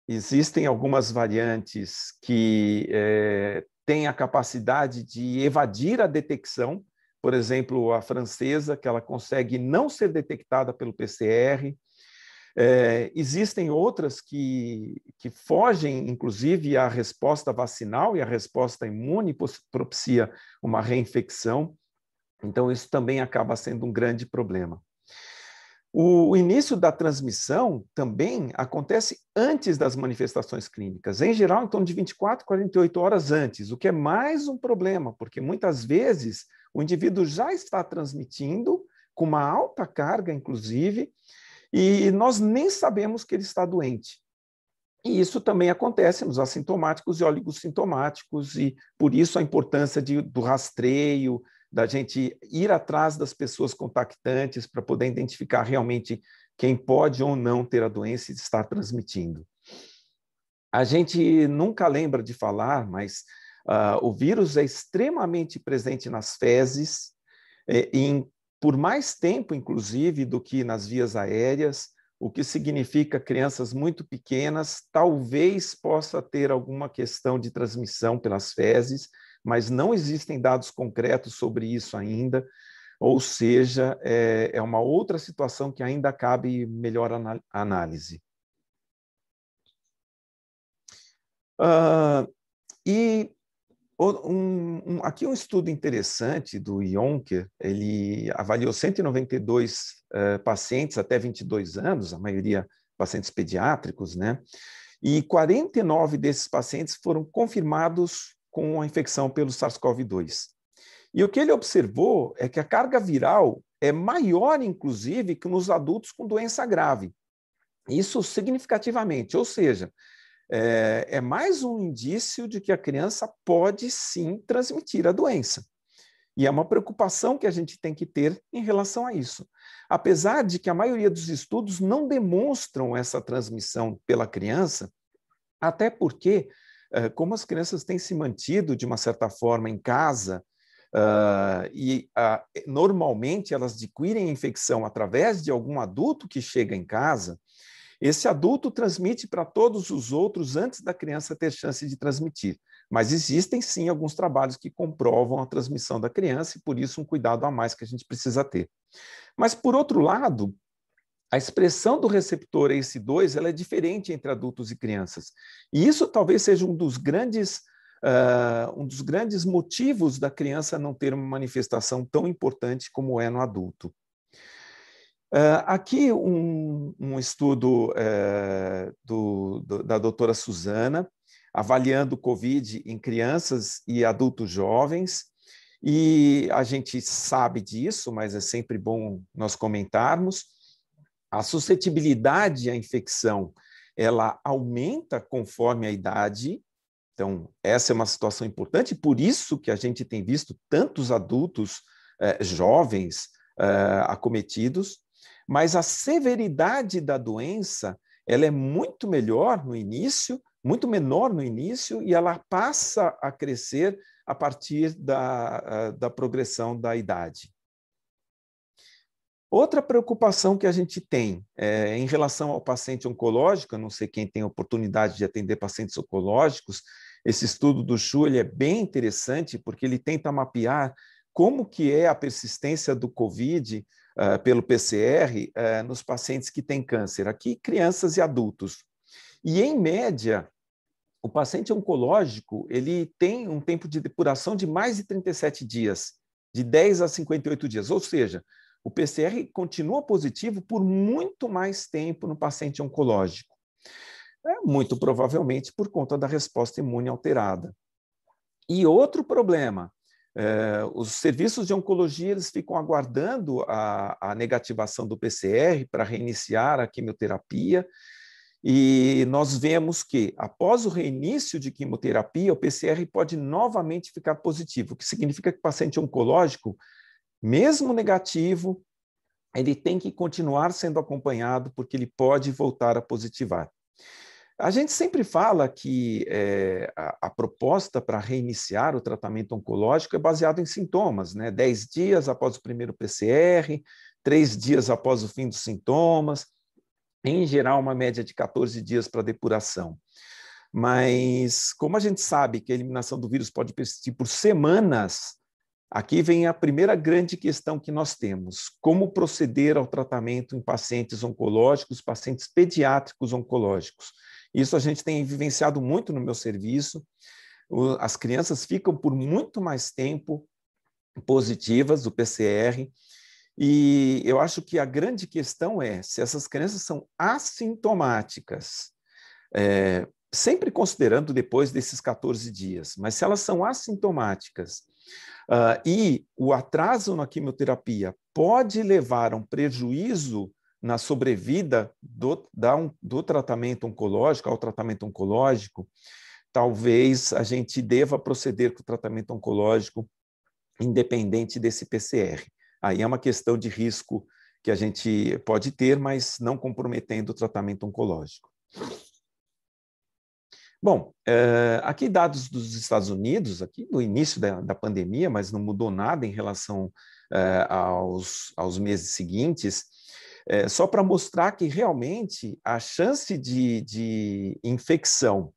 Existem algumas variantes que têm a capacidade de evadir a detecção, por exemplo, a francesa, que ela consegue não ser detectada pelo PCR. Existem outras que fogem, inclusive, à resposta vacinal, e a resposta imune propicia uma reinfecção. Então, isso também acaba sendo um grande problema. O início da transmissão também acontece antes das manifestações clínicas, em geral, em torno de 24 a 48 horas antes, o que é mais um problema, porque muitas vezes o indivíduo já está transmitindo, com uma alta carga, inclusive, e nós nem sabemos que ele está doente. E isso também acontece nos assintomáticos e oligossintomáticos, e por isso a importância do rastreio, da gente ir atrás das pessoas contactantes para poder identificar realmente quem pode ou não ter a doença e estar transmitindo. A gente nunca lembra de falar, mas o vírus é extremamente presente nas fezes, por mais tempo, inclusive, do que nas vias aéreas, o que significa crianças muito pequenas talvez possa ter alguma questão de transmissão pelas fezes, mas não existem dados concretos sobre isso ainda, ou seja, é uma outra situação que ainda cabe melhor análise. Aqui um estudo interessante do Jonker, ele avaliou 192 pacientes até 22 anos, a maioria pacientes pediátricos, né? E 49 desses pacientes foram confirmados com a infecção pelo SARS-CoV-2. E o que ele observou é que a carga viral é maior, inclusive, que nos adultos com doença grave. Isso significativamente, ou seja, é mais um indício de que a criança pode sim transmitir a doença. E é uma preocupação que a gente tem que ter em relação a isso. Apesar de que a maioria dos estudos não demonstram essa transmissão pela criança, até porque, como as crianças têm se mantido de uma certa forma em casa, normalmente elas adquirem a infecção através de algum adulto que chega em casa, esse adulto transmite para todos os outros antes da criança ter chance de transmitir. Mas existem, sim, alguns trabalhos que comprovam a transmissão da criança e, por isso, um cuidado a mais que a gente precisa ter. Mas, por outro lado, a expressão do receptor ACE2 ela é diferente entre adultos e crianças. E isso talvez seja um dos grandes motivos da criança não ter uma manifestação tão importante como é no adulto. Aqui um estudo da doutora Suzana, avaliando o COVID em crianças e adultos jovens, e a gente sabe disso, mas é sempre bom nós comentarmos. A suscetibilidade à infecção, ela aumenta conforme a idade, então essa é uma situação importante, por isso que a gente tem visto tantos adultos jovens acometidos, mas a severidade da doença ela é muito melhor no início, muito menor no início, e ela passa a crescer a partir da progressão da idade. Outra preocupação que a gente tem em relação ao paciente oncológico, eu não sei quem tem oportunidade de atender pacientes oncológicos, esse estudo do Chu ele é bem interessante, porque ele tenta mapear como que é a persistência do COVID pelo PCR nos pacientes que têm câncer, aqui crianças e adultos. E, em média, o paciente oncológico ele tem um tempo de depuração de mais de 37 dias, de 10 a 58 dias, ou seja, o PCR continua positivo por muito mais tempo no paciente oncológico. Muito provavelmente por conta da resposta imune alterada. E outro problema, os serviços de oncologia eles ficam aguardando a negativação do PCR para reiniciar a quimioterapia, e nós vemos que, após o reinício de quimioterapia, o PCR pode novamente ficar positivo, o que significa que o paciente oncológico, mesmo negativo, ele tem que continuar sendo acompanhado, porque ele pode voltar a positivar. A gente sempre fala que a proposta para reiniciar o tratamento oncológico é baseado em sintomas, né? 10 dias após o primeiro PCR, 3 dias após o fim dos sintomas. em geral, uma média de 14 dias para depuração. Mas, como a gente sabe que a eliminação do vírus pode persistir por semanas, aqui vem a primeira grande questão que nós temos: como proceder ao tratamento em pacientes oncológicos, pacientes pediátricos oncológicos. Isso a gente tem vivenciado muito no meu serviço. As crianças ficam por muito mais tempo positivas do PCR, e eu acho que a grande questão é se essas crianças são assintomáticas, sempre considerando depois desses 14 dias, mas se elas são assintomáticas e o atraso na quimioterapia pode levar a um prejuízo na sobrevida do tratamento oncológico, ao tratamento oncológico, talvez a gente deva proceder com o tratamento oncológico independente desse PCR. Aí é uma questão de risco que a gente pode ter, mas não comprometendo o tratamento oncológico. Bom, aqui dados dos Estados Unidos, aqui no início da pandemia, mas não mudou nada em relação aos meses seguintes, só para mostrar que realmente a chance de infecção,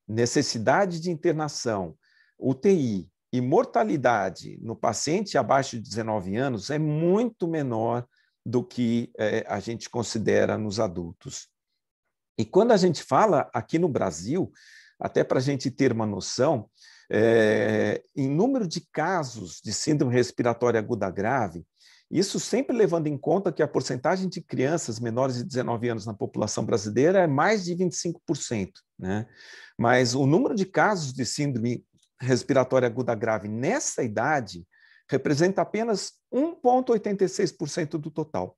necessidade de internação, UTI e mortalidade no paciente abaixo de 19 anos é muito menor do que a gente considera nos adultos. E quando a gente fala aqui no Brasil, até para a gente ter uma noção, em número de casos de síndrome respiratória aguda grave, isso sempre levando em conta que a porcentagem de crianças menores de 19 anos na população brasileira é mais de 25%, né? Mas o número de casos de síndrome respiratória aguda grave nessa idade representa apenas 1,86% do total.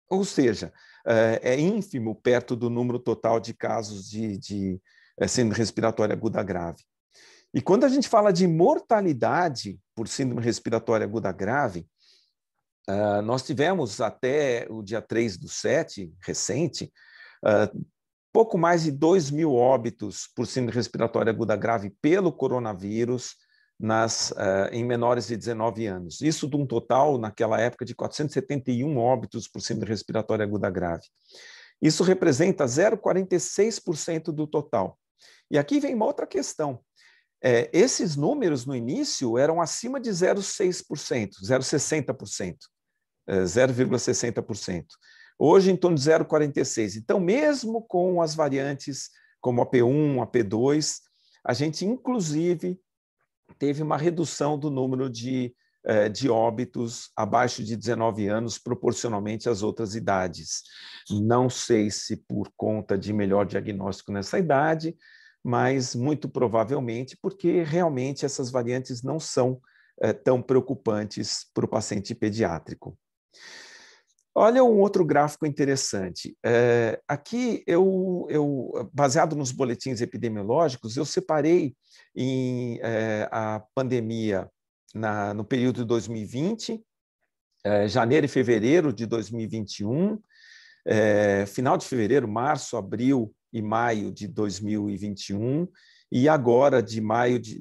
Ou seja, é ínfimo perto do número total de casos de síndrome respiratória aguda grave. E quando a gente fala de mortalidade por síndrome respiratória aguda grave, nós tivemos até o dia 3/7, recente, pouco mais de 2.000 óbitos por síndrome respiratória aguda grave pelo coronavírus em menores de 19 anos. Isso de um total, naquela época, de 471 óbitos por síndrome respiratória aguda grave. Isso representa 0,46% do total. E aqui vem uma outra questão. Esses números, no início, eram acima de 0,6%, 0,60%, 0,60%. Hoje, em torno de 0,46%. Então, mesmo com as variantes como a P1, a P2, a gente, inclusive, teve uma redução do número de óbitos abaixo de 19 anos, proporcionalmente às outras idades. Não sei se por conta de melhor diagnóstico nessa idade, mas muito provavelmente porque realmente essas variantes não são tão preocupantes para o paciente pediátrico. Olha um outro gráfico interessante. Aqui, baseado nos boletins epidemiológicos, eu separei a pandemia no período de 2020, janeiro e fevereiro de 2021, final de fevereiro, março, abril e maio de 2021, e agora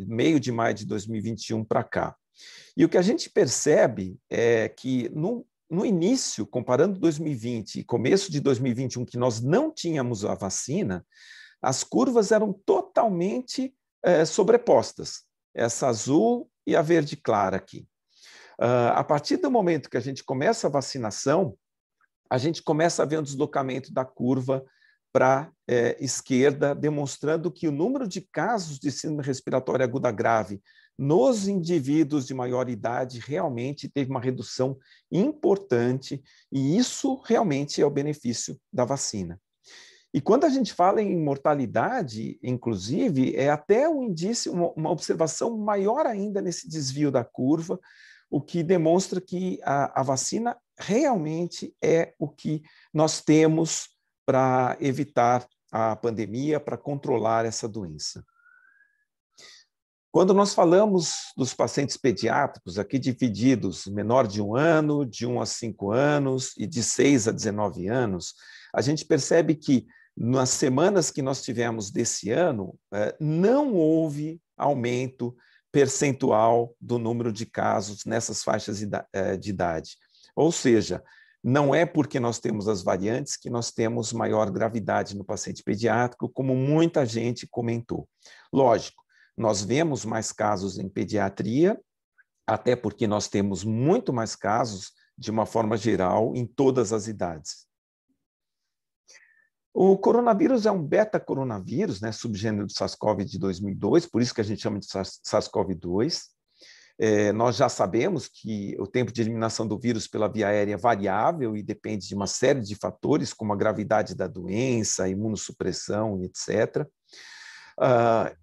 meio de maio de 2021 para cá. E o que a gente percebe é que no início, comparando 2020 e começo de 2021, que nós não tínhamos a vacina, as curvas eram totalmente sobrepostas, essa azul e a verde clara aqui. A partir do momento que a gente começa a vacinação, a gente começa a ver um deslocamento da curva para a esquerda, demonstrando que o número de casos de síndrome respiratória aguda grave nos indivíduos de maior idade realmente teve uma redução importante, e isso realmente é o benefício da vacina. E quando a gente fala em mortalidade, inclusive, é até um indício, uma observação maior ainda nesse desvio da curva, o que demonstra que a vacina realmente é o que nós temos para evitar a pandemia, para controlar essa doença. Quando nós falamos dos pacientes pediátricos, aqui divididos menor de 1 ano, de 1 a 5 anos e de 6 a 19 anos, a gente percebe que nas semanas que nós tivemos desse ano, não houve aumento percentual do número de casos nessas faixas de idade. Ou seja, Não é porque nós temos as variantes que nós temos maior gravidade no paciente pediátrico, como muita gente comentou. Lógico, nós vemos mais casos em pediatria, até porque nós temos muito mais casos, de uma forma geral, em todas as idades. O coronavírus é um beta-coronavírus, né, subgênero do SARS-CoV de 2002, por isso que a gente chama de SARS-CoV-2. Nós já sabemos que o tempo de eliminação do vírus pela via aérea é variável e depende de uma série de fatores, como a gravidade da doença, a imunossupressão, etc.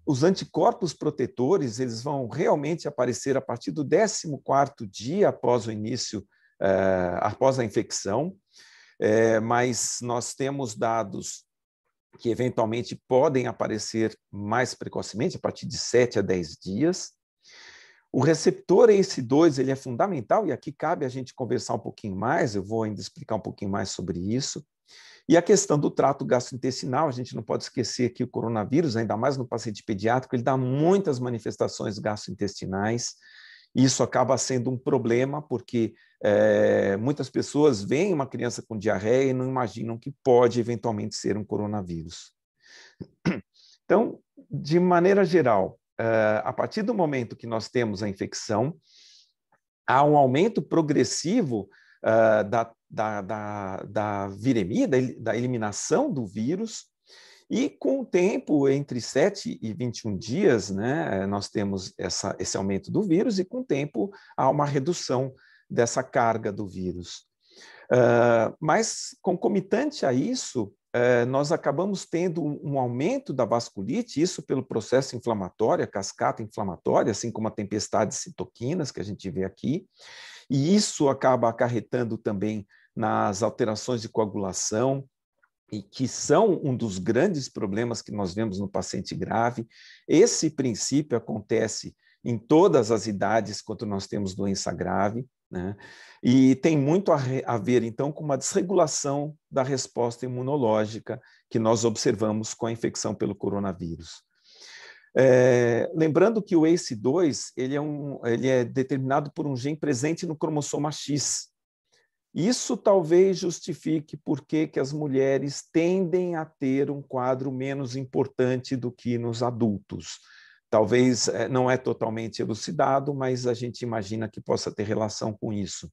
Os anticorpos protetores, eles vão realmente aparecer a partir do 14º dia após o início, após a infecção, mas nós temos dados que eventualmente podem aparecer mais precocemente, a partir de 7 a 10 dias. O receptor ACE2 ele é fundamental, e aqui cabe a gente conversar um pouquinho mais, eu vou ainda explicar um pouquinho mais sobre isso. E a questão do trato gastrointestinal, a gente não pode esquecer que o coronavírus, ainda mais no paciente pediátrico, ele dá muitas manifestações gastrointestinais. Isso acaba sendo um problema, porque muitas pessoas veem uma criança com diarreia e não imaginam que pode eventualmente ser um coronavírus. Então, de maneira geral, a partir do momento que nós temos a infecção, há um aumento progressivo da viremia, da eliminação do vírus, e com o tempo, entre 7 e 21 dias, né, nós temos esse aumento do vírus, e com o tempo há uma redução dessa carga do vírus. Mas, concomitante a isso, nós acabamos tendo um aumento da vasculite, isso pelo processo inflamatório, a cascata inflamatória, assim como a tempestade de citoquinas que a gente vê aqui, e isso acaba acarretando também nas alterações de coagulação, e que são um dos grandes problemas que nós vemos no paciente grave. Esse princípio acontece em todas as idades quando nós temos doença grave, né? E tem muito a ver, então, com uma desregulação da resposta imunológica que nós observamos com a infecção pelo coronavírus. Lembrando que o ACE2 ele é determinado por um gene presente no cromossoma X. Isso talvez justifique por que as mulheres tendem a ter um quadro menos importante do que nos adultos. Talvez não é totalmente elucidado, mas a gente imagina que possa ter relação com isso.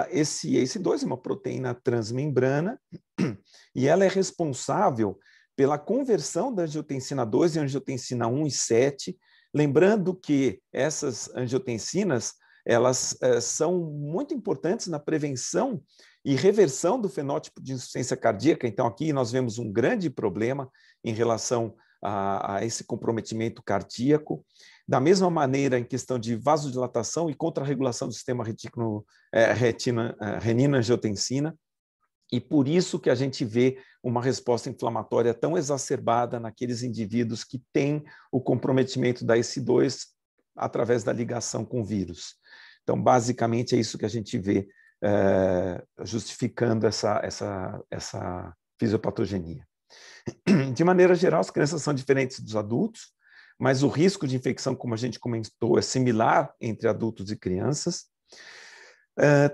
Esse ACE2 é uma proteína transmembrana e ela é responsável pela conversão da angiotensina 2 em angiotensina 1 e 7, lembrando que essas angiotensinas elas são muito importantes na prevenção e reversão do fenótipo de insuficiência cardíaca. Então, aqui nós vemos um grande problema em relação a esse comprometimento cardíaco. Da mesma maneira, em questão de vasodilatação e contrarregulação do sistema renina-angiotensina, e por isso que a gente vê uma resposta inflamatória tão exacerbada naqueles indivíduos que têm o comprometimento da ACE2 através da ligação com o vírus. Então, basicamente, é isso que a gente vê justificando essa fisiopatogenia. De maneira geral, as crianças são diferentes dos adultos, mas o risco de infecção, como a gente comentou, é similar entre adultos e crianças.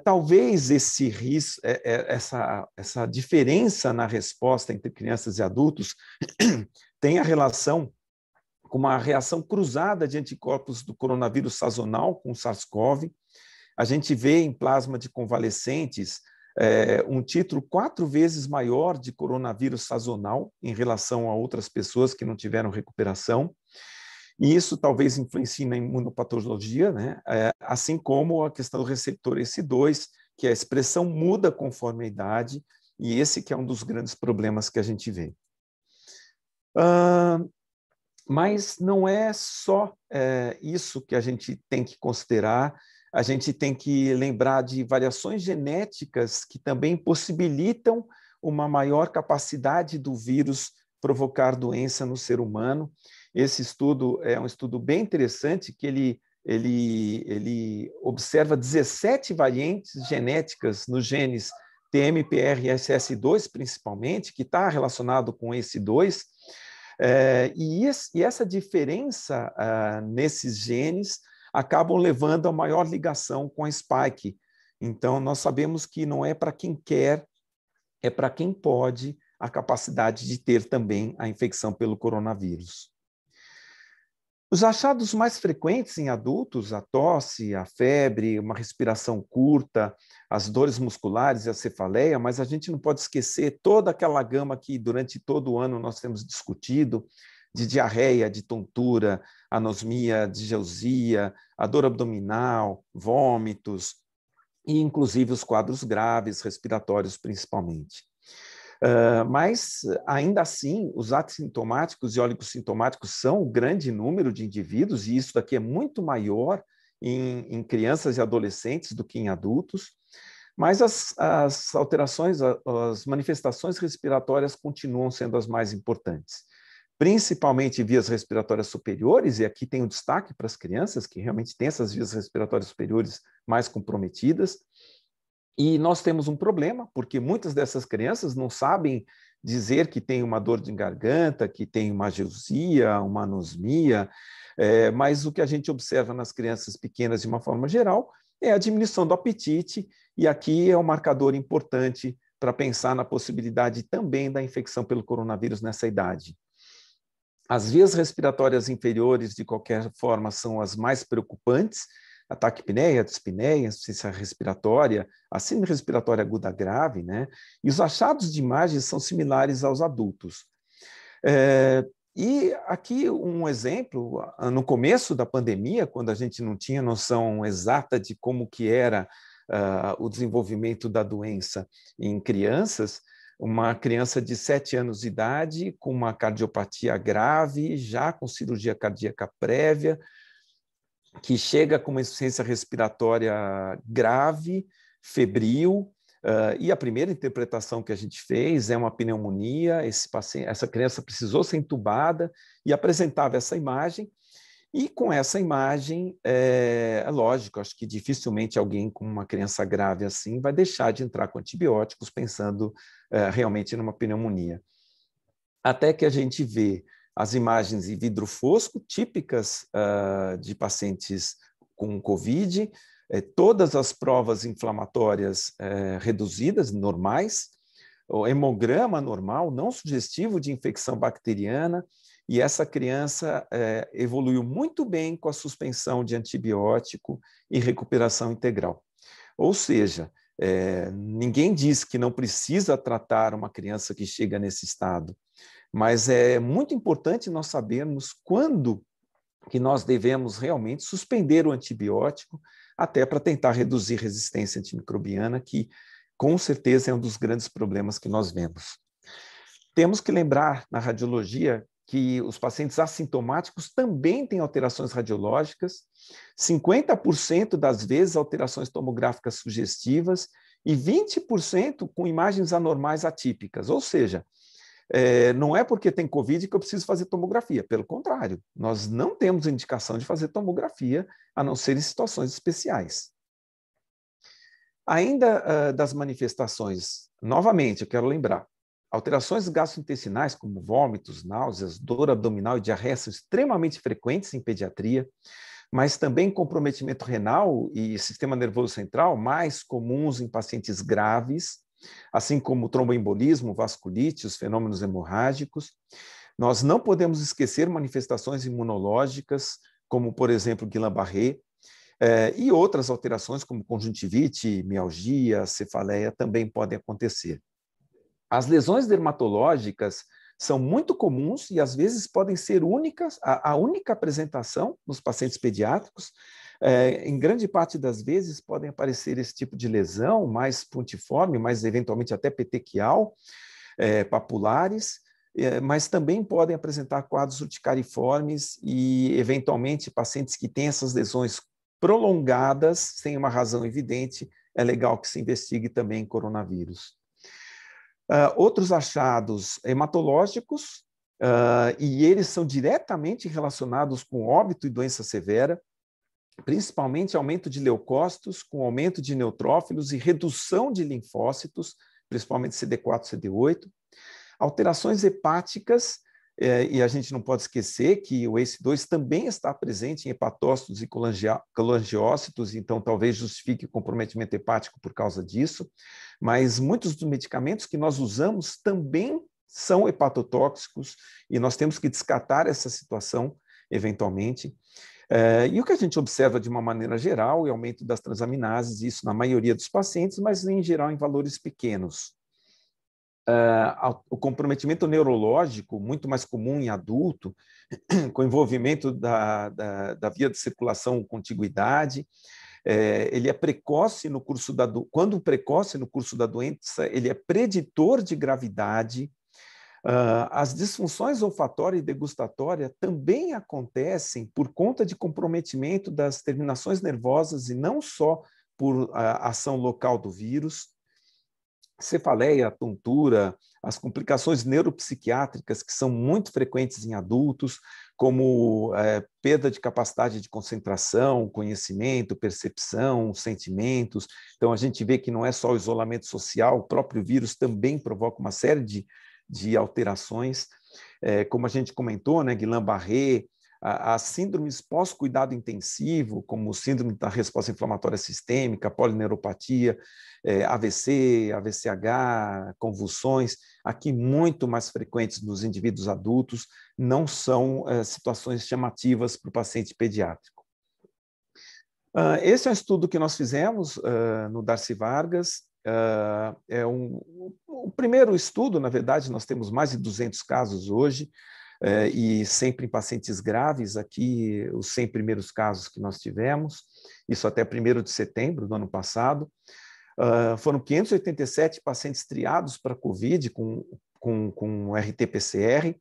Talvez essa diferença na resposta entre crianças e adultos tenha relação com uma reação cruzada de anticorpos do coronavírus sazonal com o SARS-CoV. A gente vê em plasma de convalescentes um título 4 vezes maior de coronavírus sazonal em relação a outras pessoas que não tiveram recuperação. E isso talvez influencie na imunopatologia, né? Assim como a questão do receptor ACE2, que a expressão muda conforme a idade, e esse que é um dos grandes problemas que a gente vê. Mas não é só isso que a gente tem que considerar, a gente tem que lembrar de variações genéticas que também possibilitam uma maior capacidade do vírus provocar doença no ser humano. Esse estudo é um estudo bem interessante, que ele observa 17 variantes genéticas nos genes TMPRSS2, principalmente, que está relacionado com esse 2, e essa diferença nesses genes acabam levando a maior ligação com a spike. Então, nós sabemos que não é para quem quer, é para quem pode a capacidade de ter também a infecção pelo coronavírus. Os achados mais frequentes em adultos, a tosse, a febre, uma respiração curta, as dores musculares e a cefaleia, mas a gente não pode esquecer toda aquela gama que durante todo o ano nós temos discutido, de diarreia, de tontura, anosmia, digeusia, a dor abdominal, vômitos, e inclusive os quadros graves, respiratórios principalmente. Mas, ainda assim, os assintomáticos e oligossintomáticos são o grande número de indivíduos, e isso daqui é muito maior em crianças e adolescentes do que em adultos, mas as alterações, as manifestações respiratórias continuam sendo as mais importantes, principalmente vias respiratórias superiores, e aqui tem um destaque para as crianças, que realmente têm essas vias respiratórias superiores mais comprometidas. E nós temos um problema, porque muitas dessas crianças não sabem dizer que tem uma dor de garganta, que tem uma ageusia, uma anosmia, mas o que a gente observa nas crianças pequenas, de uma forma geral, é a diminuição do apetite, e aqui é um marcador importante para pensar na possibilidade também da infecção pelo coronavírus nessa idade. As vias respiratórias inferiores, de qualquer forma, são as mais preocupantes, a taquipneia, a dispneia, a insuficiência respiratória, a síndrome respiratória aguda grave, né? E os achados de imagens são similares aos adultos. E aqui um exemplo, no começo da pandemia, quando a gente não tinha noção exata de como que era o desenvolvimento da doença em crianças, uma criança de 7 anos de idade com uma cardiopatia grave, já com cirurgia cardíaca prévia, que chega com uma insuficiência respiratória grave, febril, e a primeira interpretação que a gente fez é uma pneumonia. Essa criança precisou ser entubada e apresentava essa imagem, e com essa imagem, é lógico, acho que dificilmente alguém com uma criança grave assim vai deixar de entrar com antibióticos pensando realmente numa pneumonia. Até que a gente vê as imagens em vidro fosco, típicas de pacientes com COVID, todas as provas inflamatórias reduzidas, normais, o hemograma normal, não sugestivo de infecção bacteriana, e essa criança evoluiu muito bem com a suspensão de antibiótico e recuperação integral. Ou seja, ninguém diz que não precisa tratar uma criança que chega nesse estado, mas é muito importante nós sabermos quando que nós devemos realmente suspender o antibiótico, até para tentar reduzir resistência antimicrobiana, que com certeza é um dos grandes problemas que nós vemos. Temos que lembrar na radiologia que os pacientes assintomáticos também têm alterações radiológicas, 50% das vezes alterações tomográficas sugestivas e 20% com imagens anormais atípicas, ou seja, não é porque tem COVID que eu preciso fazer tomografia, pelo contrário, nós não temos indicação de fazer tomografia, a não ser em situações especiais. Ainda das manifestações, novamente, eu quero lembrar, alterações gastrointestinais, como vômitos, náuseas, dor abdominal e diarreia, são extremamente frequentes em pediatria, mas também comprometimento renal e sistema nervoso central, mais comuns em pacientes graves, assim como tromboembolismo, vasculite, os fenômenos hemorrágicos. Nós não podemos esquecer manifestações imunológicas, como, por exemplo, Guillain-Barré, e outras alterações, como conjuntivite, mialgia, cefaleia, também podem acontecer. As lesões dermatológicas são muito comuns e, às vezes, podem ser únicas, a única apresentação nos pacientes pediátricos. Em grande parte das vezes podem aparecer esse tipo de lesão, mais pontiforme, mais eventualmente até petequial, papulares, mas também podem apresentar quadros urticariformes e, eventualmente, pacientes que têm essas lesões prolongadas, sem uma razão evidente, é legal que se investigue também coronavírus. Outros achados hematológicos, e eles são diretamente relacionados com óbito e doença severa, principalmente aumento de leucócitos, com aumento de neutrófilos e redução de linfócitos, principalmente CD4, CD8. Alterações hepáticas, e a gente não pode esquecer que o ACE2 também está presente em hepatócitos e colangiócitos, então talvez justifique o comprometimento hepático por causa disso, mas muitos dos medicamentos que nós usamos também são hepatotóxicos e nós temos que descartar essa situação eventualmente. E o que a gente observa de uma maneira geral é o aumento das transaminases, isso na maioria dos pacientes, mas em geral em valores pequenos. O comprometimento neurológico, muito mais comum em adulto, com envolvimento da via de circulação contiguidade, ele é precoce no curso quando precoce no curso da doença, ele é preditor de gravidade. As disfunções olfatória e degustatória também acontecem por conta de comprometimento das terminações nervosas e não só por ação local do vírus. Cefaleia, tontura, as complicações neuropsiquiátricas que são muito frequentes em adultos, como perda de capacidade de concentração, conhecimento, percepção, sentimentos. Então, a gente vê que não é só o isolamento social, o próprio vírus também provoca uma série de alterações. Como a gente comentou, né, Guillain-Barré, as síndromes pós-cuidado intensivo, como síndrome da resposta inflamatória sistêmica, polineuropatia, AVC, AVCH, convulsões, aqui muito mais frequentes nos indivíduos adultos, não são situações chamativas para o paciente pediátrico. Esse é um estudo que nós fizemos no Darcy Vargas, o primeiro estudo, na verdade, nós temos mais de 200 casos hoje, e sempre em pacientes graves, aqui os 100 primeiros casos que nós tivemos, isso até 1º de setembro do ano passado. Foram 587 pacientes triados para COVID com RT-PCR,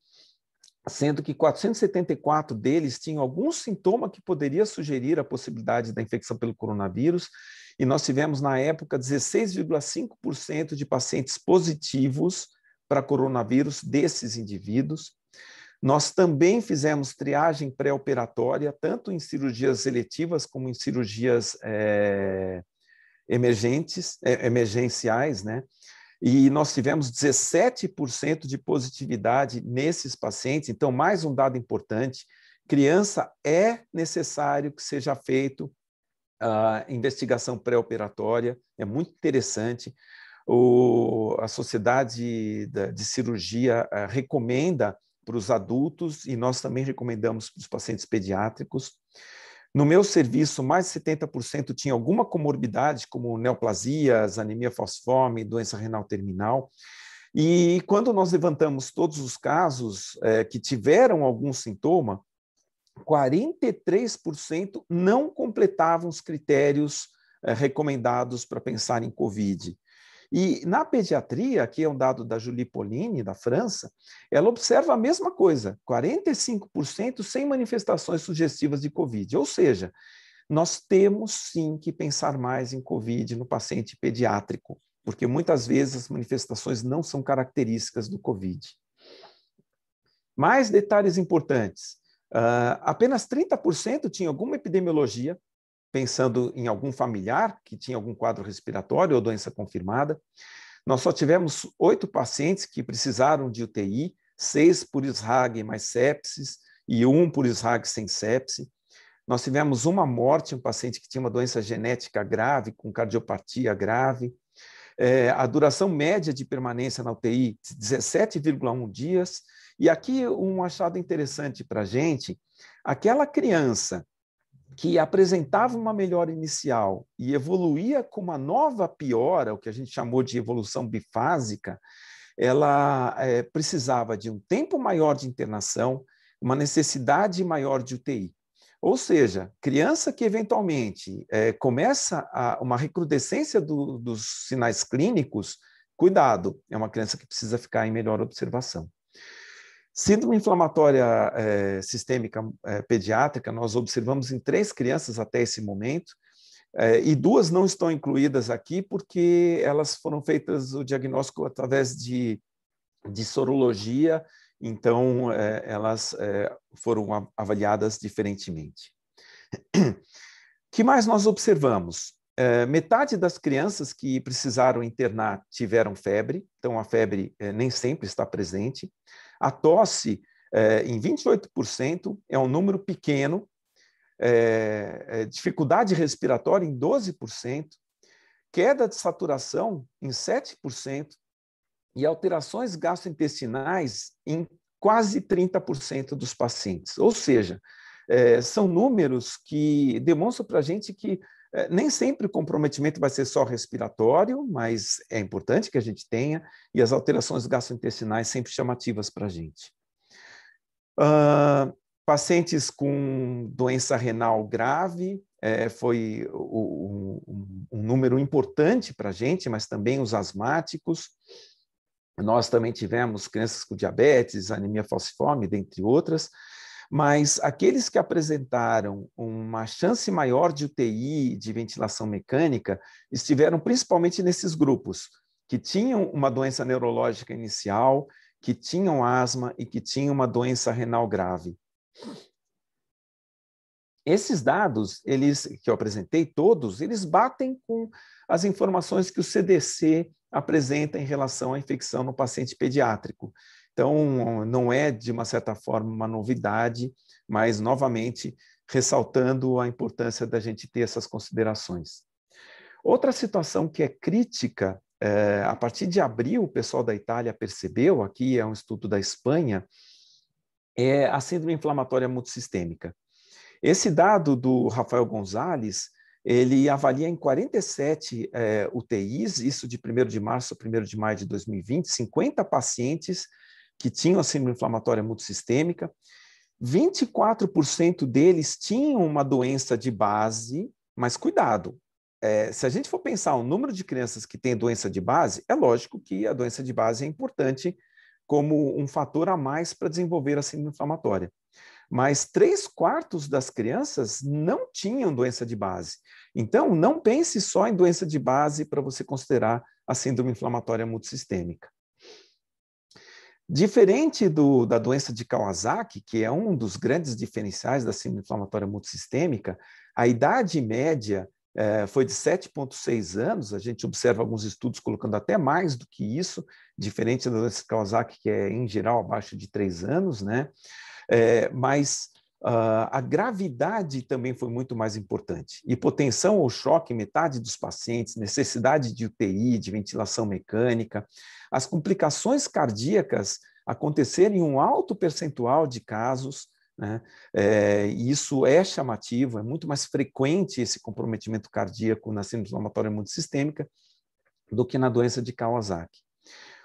sendo que 474 deles tinham algum sintoma que poderia sugerir a possibilidade da infecção pelo coronavírus, e nós tivemos, na época, 16,5% de pacientes positivos para coronavírus desses indivíduos. Nós também fizemos triagem pré-operatória, tanto em cirurgias eletivas como em cirurgias emergenciais, né? E nós tivemos 17% de positividade nesses pacientes. Então, mais um dado importante, criança é necessário que seja feito a investigação pré-operatória, é muito interessante. A Sociedade de Cirurgia recomenda para os adultos e nós também recomendamos para os pacientes pediátricos. No meu serviço, mais de 70% tinha alguma comorbidade, como neoplasias, anemia falciforme, doença renal terminal. E quando nós levantamos todos os casos que tiveram algum sintoma, 43% não completavam os critérios recomendados para pensar em COVID. E na pediatria, aqui é um dado da Julie Pauline, da França, ela observa a mesma coisa, 45% sem manifestações sugestivas de COVID. Ou seja, nós temos sim que pensar mais em COVID no paciente pediátrico, porque muitas vezes as manifestações não são características do COVID. Mais detalhes importantes. Apenas 30% tinha alguma epidemiologia, pensando em algum familiar que tinha algum quadro respiratório ou doença confirmada. Nós só tivemos 8 pacientes que precisaram de UTI, 6 por SRAG mais sepsis e 1 por SRAG sem sepse. Nós tivemos uma morte, um paciente que tinha uma doença genética grave, com cardiopatia grave. A duração média de permanência na UTI, 17,1 dias. E aqui um achado interessante para a gente, aquela criança que apresentava uma melhora inicial e evoluía com uma nova piora, o que a gente chamou de evolução bifásica, ela precisava de um tempo maior de internação, uma necessidade maior de UTI. Ou seja, criança que eventualmente começa uma recrudescência dos sinais clínicos, cuidado, é uma criança que precisa ficar em melhor observação. Síndrome inflamatória sistêmica pediátrica, nós observamos em 3 crianças até esse momento, e 2 não estão incluídas aqui porque elas foram feitas o diagnóstico através de sorologia, então elas foram avaliadas diferentemente. O que mais nós observamos? Metade das crianças que precisaram internar tiveram febre, então a febre nem sempre está presente. A tosse em 28%, é um número pequeno, dificuldade respiratória em 12%, queda de saturação em 7% e alterações gastrointestinais em quase 30% dos pacientes. Ou seja, são números que demonstram para a gente que nem sempre o comprometimento vai ser só respiratório, mas é importante que a gente tenha, e as alterações gastrointestinais sempre chamativas para a gente. Pacientes com doença renal grave, foi um número importante para a gente, mas também os asmáticos. Nós também tivemos crianças com diabetes, anemia falciforme, dentre outras, mas aqueles que apresentaram uma chance maior de UTI, de ventilação mecânica, estiveram principalmente nesses grupos, que tinham uma doença neurológica inicial, que tinham asma e que tinham uma doença renal grave. Esses dados, que eu apresentei todos, eles batem com as informações que o CDC apresenta em relação à infecção no paciente pediátrico. Então, não é, de uma certa forma, uma novidade, mas, novamente, ressaltando a importância da gente ter essas considerações. Outra situação que é crítica, a partir de abril, o pessoal da Itália percebeu, aqui é um estudo da Espanha, é a síndrome inflamatória multissistêmica. Esse dado do Rafael Gonzalez, ele avalia em 47 UTIs, isso de 1º de março a 1º de maio de 2020, 50 pacientes que tinham a síndrome inflamatória multissistêmica, 24% deles tinham uma doença de base, mas cuidado, se a gente for pensar o número de crianças que têm doença de base, é lógico que a doença de base é importante como um fator a mais para desenvolver a síndrome inflamatória. Mas 3/4 das crianças não tinham doença de base. Então, não pense só em doença de base para você considerar a síndrome inflamatória multissistêmica. Diferente da doença de Kawasaki, que é um dos grandes diferenciais da síndrome inflamatória multissistêmica, a idade média foi de 7,6 anos, a gente observa alguns estudos colocando até mais do que isso, diferente da doença de Kawasaki, que é, em geral, abaixo de 3 anos, né? Mas a gravidade também foi muito mais importante. Hipotensão ou choque em metade dos pacientes, necessidade de UTI, de ventilação mecânica, as complicações cardíacas aconteceram em um alto percentual de casos, né? E isso é chamativo, é muito mais frequente esse comprometimento cardíaco na síndrome inflamatória multissistêmica do que na doença de Kawasaki.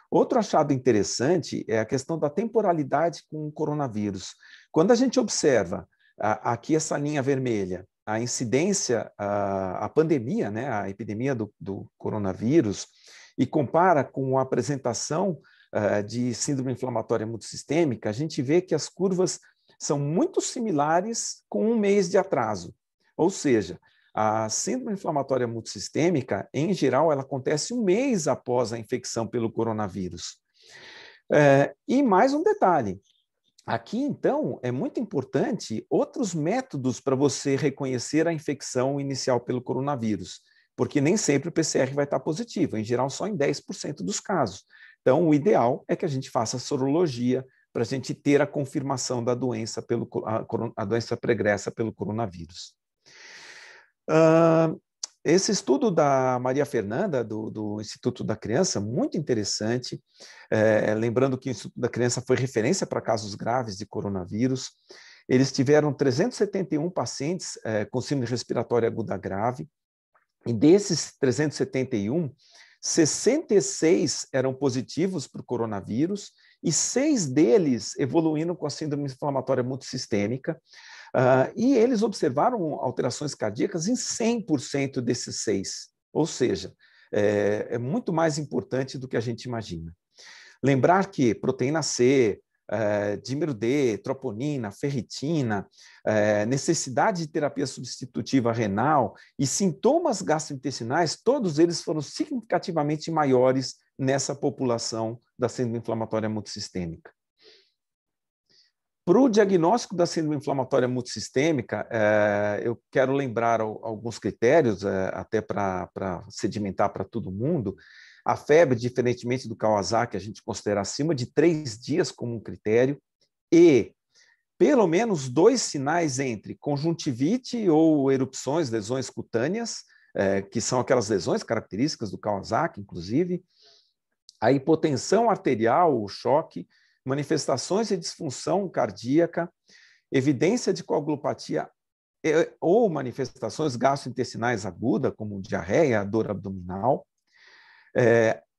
Outro achado interessante é a questão da temporalidade com o coronavírus. Quando a gente observa aqui essa linha vermelha, a incidência, a pandemia, né, a epidemia do coronavírus, e compara com a apresentação de síndrome inflamatória multissistêmica, a gente vê que as curvas são muito similares com 1 mês de atraso. Ou seja, a síndrome inflamatória multissistêmica, em geral, ela acontece 1 mês após a infecção pelo coronavírus. E mais um detalhe. Aqui, então, é muito importante outros métodos para você reconhecer a infecção inicial pelo coronavírus, porque nem sempre o PCR vai estar positivo, em geral, só em 10% dos casos. Então, o ideal é que a gente faça sorologia para a gente ter a confirmação da doença, a doença pregressa pelo coronavírus. Esse estudo da Maria Fernanda, do Instituto da Criança, muito interessante, lembrando que o Instituto da Criança foi referência para casos graves de coronavírus. Eles tiveram 371 pacientes com síndrome respiratória aguda grave, e desses 371, 66 eram positivos para o coronavírus, e 6 deles evoluíram com a síndrome inflamatória multissistêmica, e eles observaram alterações cardíacas em 100% desses 6, ou seja, é muito mais importante do que a gente imagina. Lembrar que proteína C, dímero D, troponina, ferritina, necessidade de terapia substitutiva renal e sintomas gastrointestinais, todos eles foram significativamente maiores nessa população da síndrome inflamatória multissistêmica. Para o diagnóstico da síndrome inflamatória multissistêmica, eu quero lembrar alguns critérios, até para sedimentar para todo mundo. A febre, diferentemente do Kawasaki, a gente considera acima de 3 dias como um critério. e pelo menos 2 sinais entre conjuntivite ou erupções, lesões cutâneas, que são aquelas lesões características do Kawasaki, inclusive, a hipotensão arterial, o choque, manifestações de disfunção cardíaca, evidência de coagulopatia ou manifestações gastrointestinais agudas, como diarreia, dor abdominal,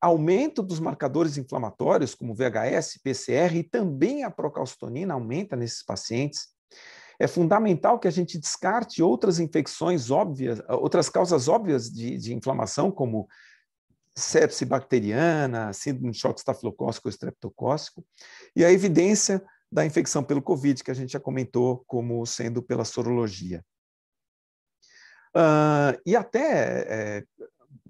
aumento dos marcadores inflamatórios, como VHS, PCR, e também a procalcitonina aumenta nesses pacientes. É fundamental que a gente descarte outras infecções óbvias, outras causas óbvias de inflamação, como sepse bacteriana, síndrome de choque estafilocócico ou estreptocócico, e a evidência da infecção pelo Covid, que a gente já comentou como sendo pela sorologia. E até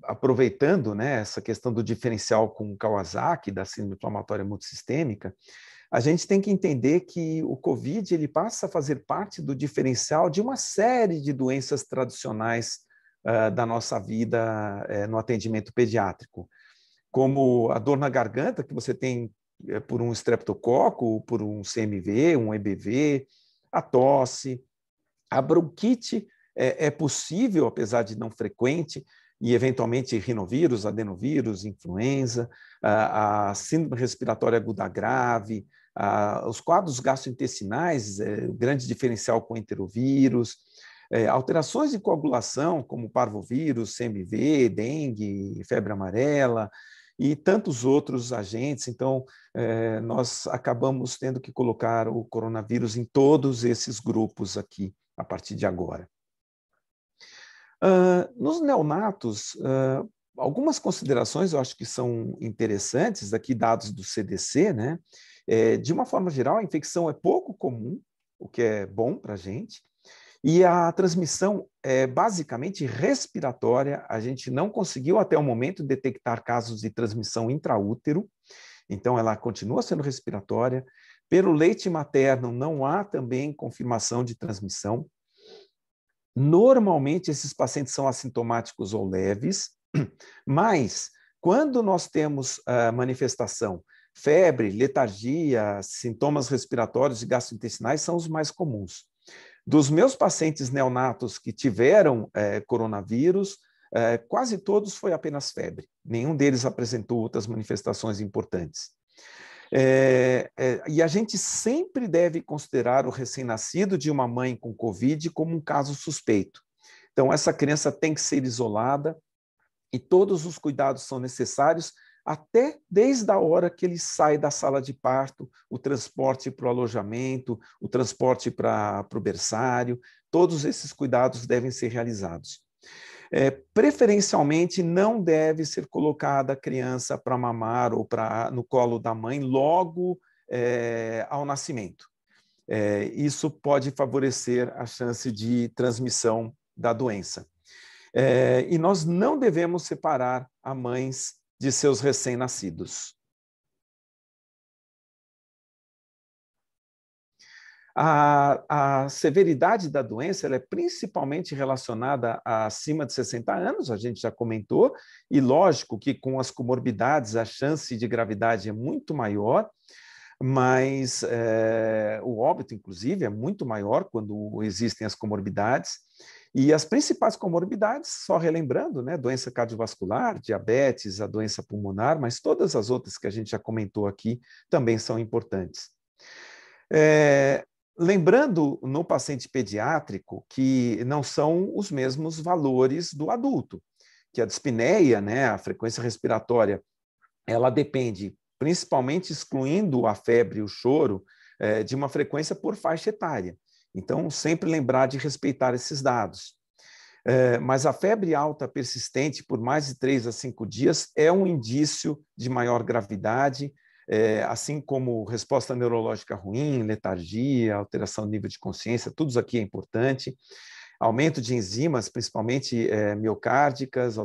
aproveitando, né, essa questão do diferencial com o Kawasaki, da síndrome inflamatória multissistêmica, a gente tem que entender que o COVID ele passa a fazer parte do diferencial de uma série de doenças tradicionais da nossa vida no atendimento pediátrico, como a dor na garganta, que você tem por um estreptococo, por um CMV, um EBV, a tosse, a bronquite é possível, apesar de não frequente, e eventualmente rinovírus, adenovírus, influenza, a síndrome respiratória aguda grave, os quadros gastrointestinais, grande diferencial com enterovírus, alterações de coagulação, como parvovírus, CMV, dengue, febre amarela, e tantos outros agentes. Então, nós acabamos tendo que colocar o coronavírus em todos esses grupos aqui, a partir de agora. Nos neonatos, algumas considerações eu acho que são interessantes, aqui dados do CDC, né? De uma forma geral, a infecção é pouco comum, o que é bom para a gente, e a transmissão é basicamente respiratória. A gente não conseguiu até o momento detectar casos de transmissão intraútero, então ela continua sendo respiratória. Pelo leite materno não há também confirmação de transmissão. Normalmente, esses pacientes são assintomáticos ou leves, mas quando nós temos manifestação, febre, letargia, sintomas respiratórios e gastrointestinais são os mais comuns. Dos meus pacientes neonatos que tiveram coronavírus, quase todos foi apenas febre. Nenhum deles apresentou outras manifestações importantes. E a gente sempre deve considerar o recém-nascido de uma mãe com Covid como um caso suspeito. Então, essa criança tem que ser isolada e todos os cuidados são necessários, até desde a hora que ele sai da sala de parto, o transporte para o alojamento, o transporte para o berçário, todos esses cuidados devem ser realizados. Preferencialmente, não deve ser colocada a criança para mamar ou no colo da mãe logo ao nascimento. Isso pode favorecer a chance de transmissão da doença. E nós não devemos separar a mães de seus recém-nascidos. A severidade da doença ela é principalmente relacionada a acima de 60 anos, a gente já comentou, e lógico que com as comorbidades a chance de gravidade é muito maior, mas o óbito, inclusive, é muito maior quando existem as comorbidades. E as principais comorbidades, só relembrando, né, doença cardiovascular, diabetes, a doença pulmonar, mas todas as outras que a gente já comentou aqui também são importantes. Lembrando no paciente pediátrico que não são os mesmos valores do adulto, que a dispneia, né, a frequência respiratória, ela depende, principalmente excluindo a febre e o choro, de uma frequência por faixa etária. Então, sempre lembrar de respeitar esses dados. Mas a febre alta persistente por mais de 3 a 5 dias é um indício de maior gravidade, assim como resposta neurológica ruim, letargia, alteração do nível de consciência, tudo isso aqui é importante. Aumento de enzimas, principalmente miocárdicas,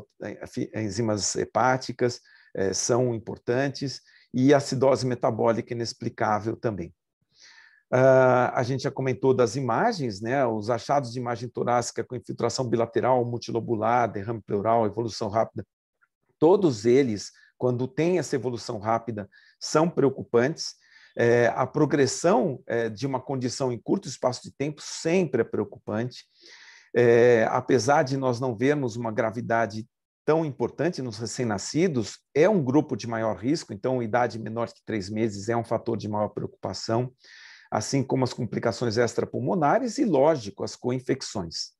enzimas hepáticas, são importantes, e acidose metabólica inexplicável também. A gente já comentou das imagens, né? Os achados de imagem torácica com infiltração bilateral, multilobular, derrame pleural, evolução rápida, todos eles, quando tem essa evolução rápida, são preocupantes. A progressão de uma condição em curto espaço de tempo sempre é preocupante. Apesar de nós não vermos uma gravidade tão importante nos recém-nascidos, é um grupo de maior risco, então idade menor que 3 meses é um fator de maior preocupação, assim como as complicações extrapulmonares e, lógico, as co-infecções.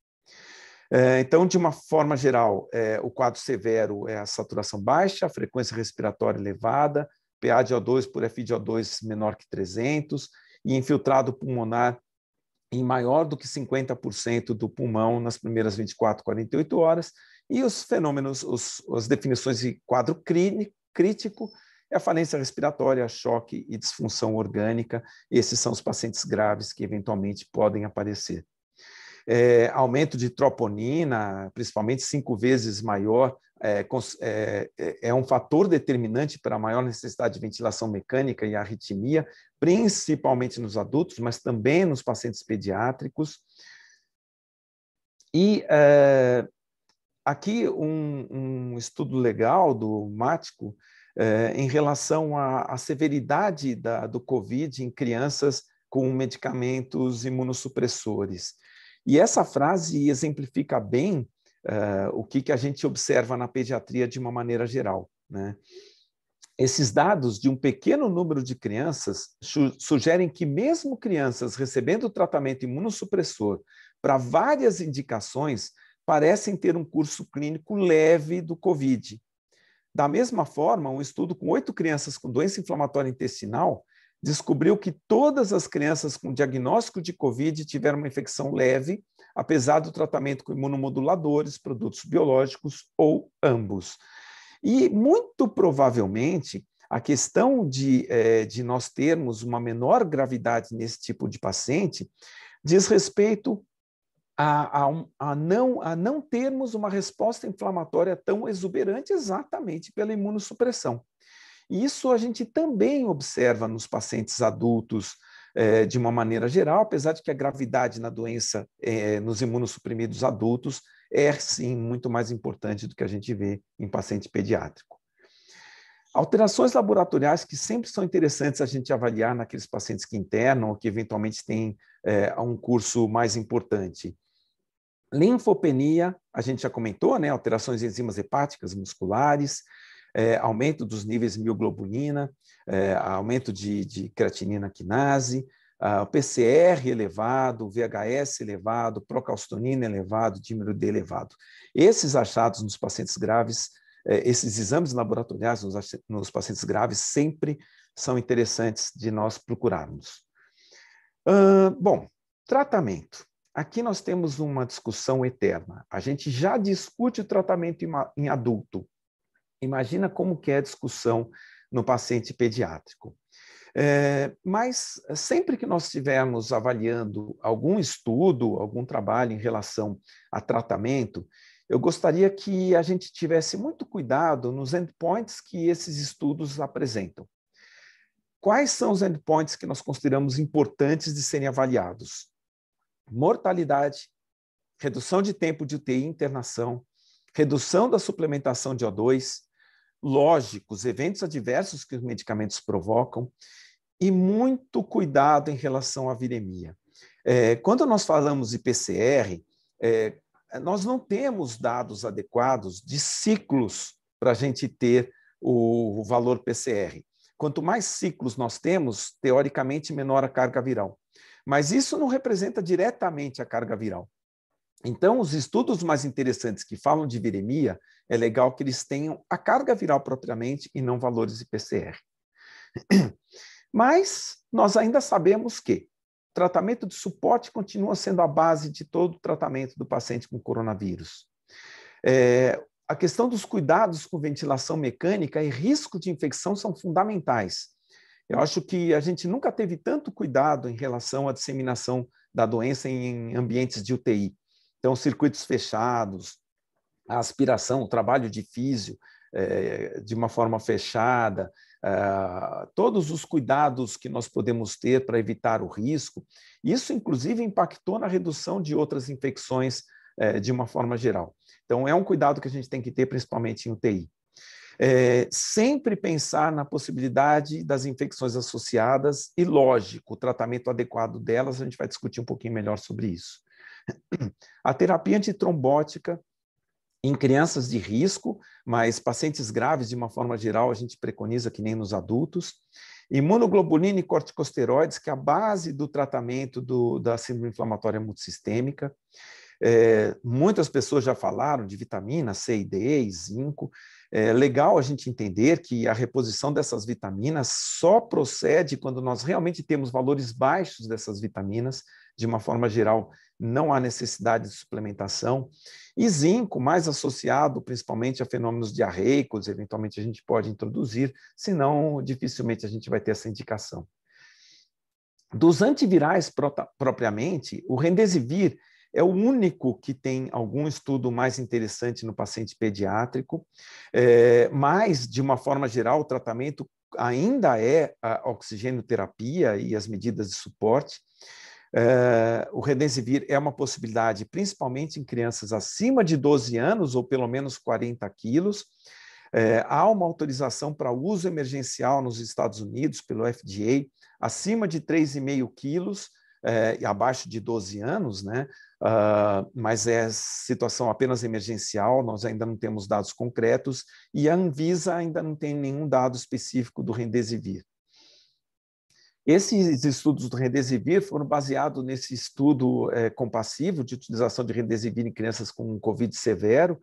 Então, de uma forma geral, o quadro severo é a saturação baixa, a frequência respiratória elevada, PA de O2 por FI de O2 menor que 300 e infiltrado pulmonar em maior do que 50% do pulmão nas primeiras 24, 48 horas. E os fenômenos, as definições de quadro crítico é a falência respiratória, choque e disfunção orgânica. Esses são os pacientes graves que eventualmente podem aparecer. Aumento de troponina, principalmente 5 vezes maior, é um fator determinante para a maior necessidade de ventilação mecânica e arritmia, principalmente nos adultos, mas também nos pacientes pediátricos. E aqui um estudo legal do Mático em relação à severidade do COVID em crianças com medicamentos imunossupressores. E essa frase exemplifica bem o que a gente observa na pediatria de uma maneira geral, né? Esses dados de um pequeno número de crianças sugerem que mesmo crianças recebendo tratamento imunossupressor para várias indicações parecem ter um curso clínico leve do COVID. Da mesma forma, um estudo com 8 crianças com doença inflamatória intestinal descobriu que todas as crianças com diagnóstico de COVID tiveram uma infecção leve, apesar do tratamento com imunomoduladores, produtos biológicos ou ambos. E, muito provavelmente, a questão de nós termos uma menor gravidade nesse tipo de paciente diz respeito a não termos uma resposta inflamatória tão exuberante exatamente pela imunossupressão. E isso a gente também observa nos pacientes adultos de uma maneira geral, apesar de que a gravidade na doença nos imunossuprimidos adultos é, sim, muito mais importante do que a gente vê em paciente pediátrico. Alterações laboratoriais que sempre são interessantes a gente avaliar naqueles pacientes que internam ou que eventualmente têm um curso mais importante. Linfopenia, a gente já comentou, né? Alterações em enzimas hepáticas musculares, aumento dos níveis de mioglobulina, aumento de creatinina quinase, o PCR elevado, o VHS elevado, procalcitonina elevado, dímero D elevado. Esses achados nos pacientes graves, esses exames laboratoriais nos pacientes graves sempre são interessantes de nós procurarmos. Bom, tratamento. Aqui nós temos uma discussão eterna. A gente já discute o tratamento em adulto. Imagina como que é a discussão no paciente pediátrico. Mas sempre que nós estivermos avaliando algum estudo, algum trabalho em relação a tratamento, eu gostaria que a gente tivesse muito cuidado nos endpoints que esses estudos apresentam. Quais são os endpoints que nós consideramos importantes de serem avaliados? Mortalidade, redução de tempo de UTI e internação, redução da suplementação de O2, lógicos, eventos adversos que os medicamentos provocam e muito cuidado em relação à viremia. Quando nós falamos de PCR, nós não temos dados adequados de ciclos para a gente ter o valor PCR. Quanto mais ciclos nós temos, teoricamente, menor a carga viral. Mas isso não representa diretamente a carga viral. Então, os estudos mais interessantes que falam de viremia, é legal que eles tenham a carga viral propriamente e não valores de PCR. Mas nós ainda sabemos que tratamento de suporte continua sendo a base de todo o tratamento do paciente com coronavírus. A questão dos cuidados com ventilação mecânica e risco de infecção são fundamentais. Eu acho que a gente nunca teve tanto cuidado em relação à disseminação da doença em ambientes de UTI. Então, circuitos fechados, a aspiração, o trabalho de físio de uma forma fechada, todos os cuidados que nós podemos ter para evitar o risco, isso, inclusive, impactou na redução de outras infecções de uma forma geral. Então, é um cuidado que a gente tem que ter, principalmente em UTI. Sempre pensar na possibilidade das infecções associadas e, lógico, o tratamento adequado delas, a gente vai discutir um pouquinho melhor sobre isso. A terapia antitrombótica em crianças de risco, mas pacientes graves, de uma forma geral, a gente preconiza que nem nos adultos. Imunoglobulina e corticosteroides, que é a base do tratamento da síndrome inflamatória multissistêmica. Muitas pessoas já falaram de vitamina C e D e zinco. É legal a gente entender que a reposição dessas vitaminas só procede quando nós realmente temos valores baixos dessas vitaminas. De uma forma geral, não há necessidade de suplementação. E zinco, mais associado principalmente a fenômenos diarreicos, eventualmente a gente pode introduzir, senão dificilmente a gente vai ter essa indicação. Dos antivirais propriamente, o Remdesivir é o único que tem algum estudo mais interessante no paciente pediátrico, mas, de uma forma geral, o tratamento ainda é a oxigenoterapia e as medidas de suporte. O Remdesivir é uma possibilidade, principalmente em crianças acima de 12 anos ou pelo menos 40 quilos. Há uma autorização para uso emergencial nos Estados Unidos pelo FDA, acima de 3,5 quilos, e abaixo de 12 anos, né? Mas é situação apenas emergencial, nós ainda não temos dados concretos, e a Anvisa ainda não tem nenhum dado específico do Remdesivir. Esses estudos do Remdesivir foram baseados nesse estudo compassivo de utilização de Remdesivir em crianças com COVID severo,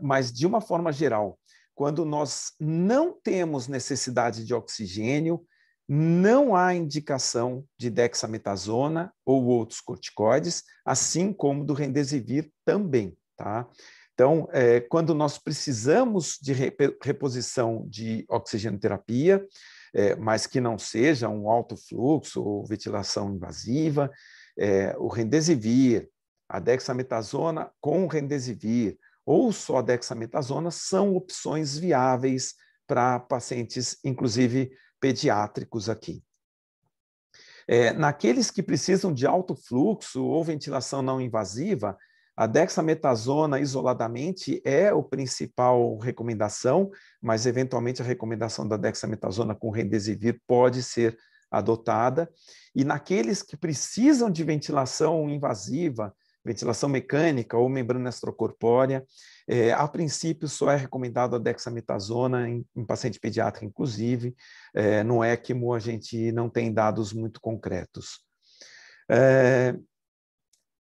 mas, de uma forma geral, quando nós não temos necessidade de oxigênio, não há indicação de dexametasona ou outros corticoides, assim como do Remdesivir também, tá? Então, quando nós precisamos de reposição de oxigenoterapia, mas que não seja um alto fluxo ou ventilação invasiva, o Remdesivir, a dexametasona com o Remdesivir, ou só dexametasona, são opções viáveis para pacientes, inclusive pediátricos aqui. Naqueles que precisam de alto fluxo ou ventilação não invasiva, a dexametasona isoladamente é a principal recomendação, mas eventualmente a recomendação da dexametasona com Remdesivir pode ser adotada. E naqueles que precisam de ventilação invasiva, ventilação mecânica ou membrana extracorpórea, a princípio só é recomendado a dexametasona em paciente pediátrico, inclusive. No ECMO a gente não tem dados muito concretos.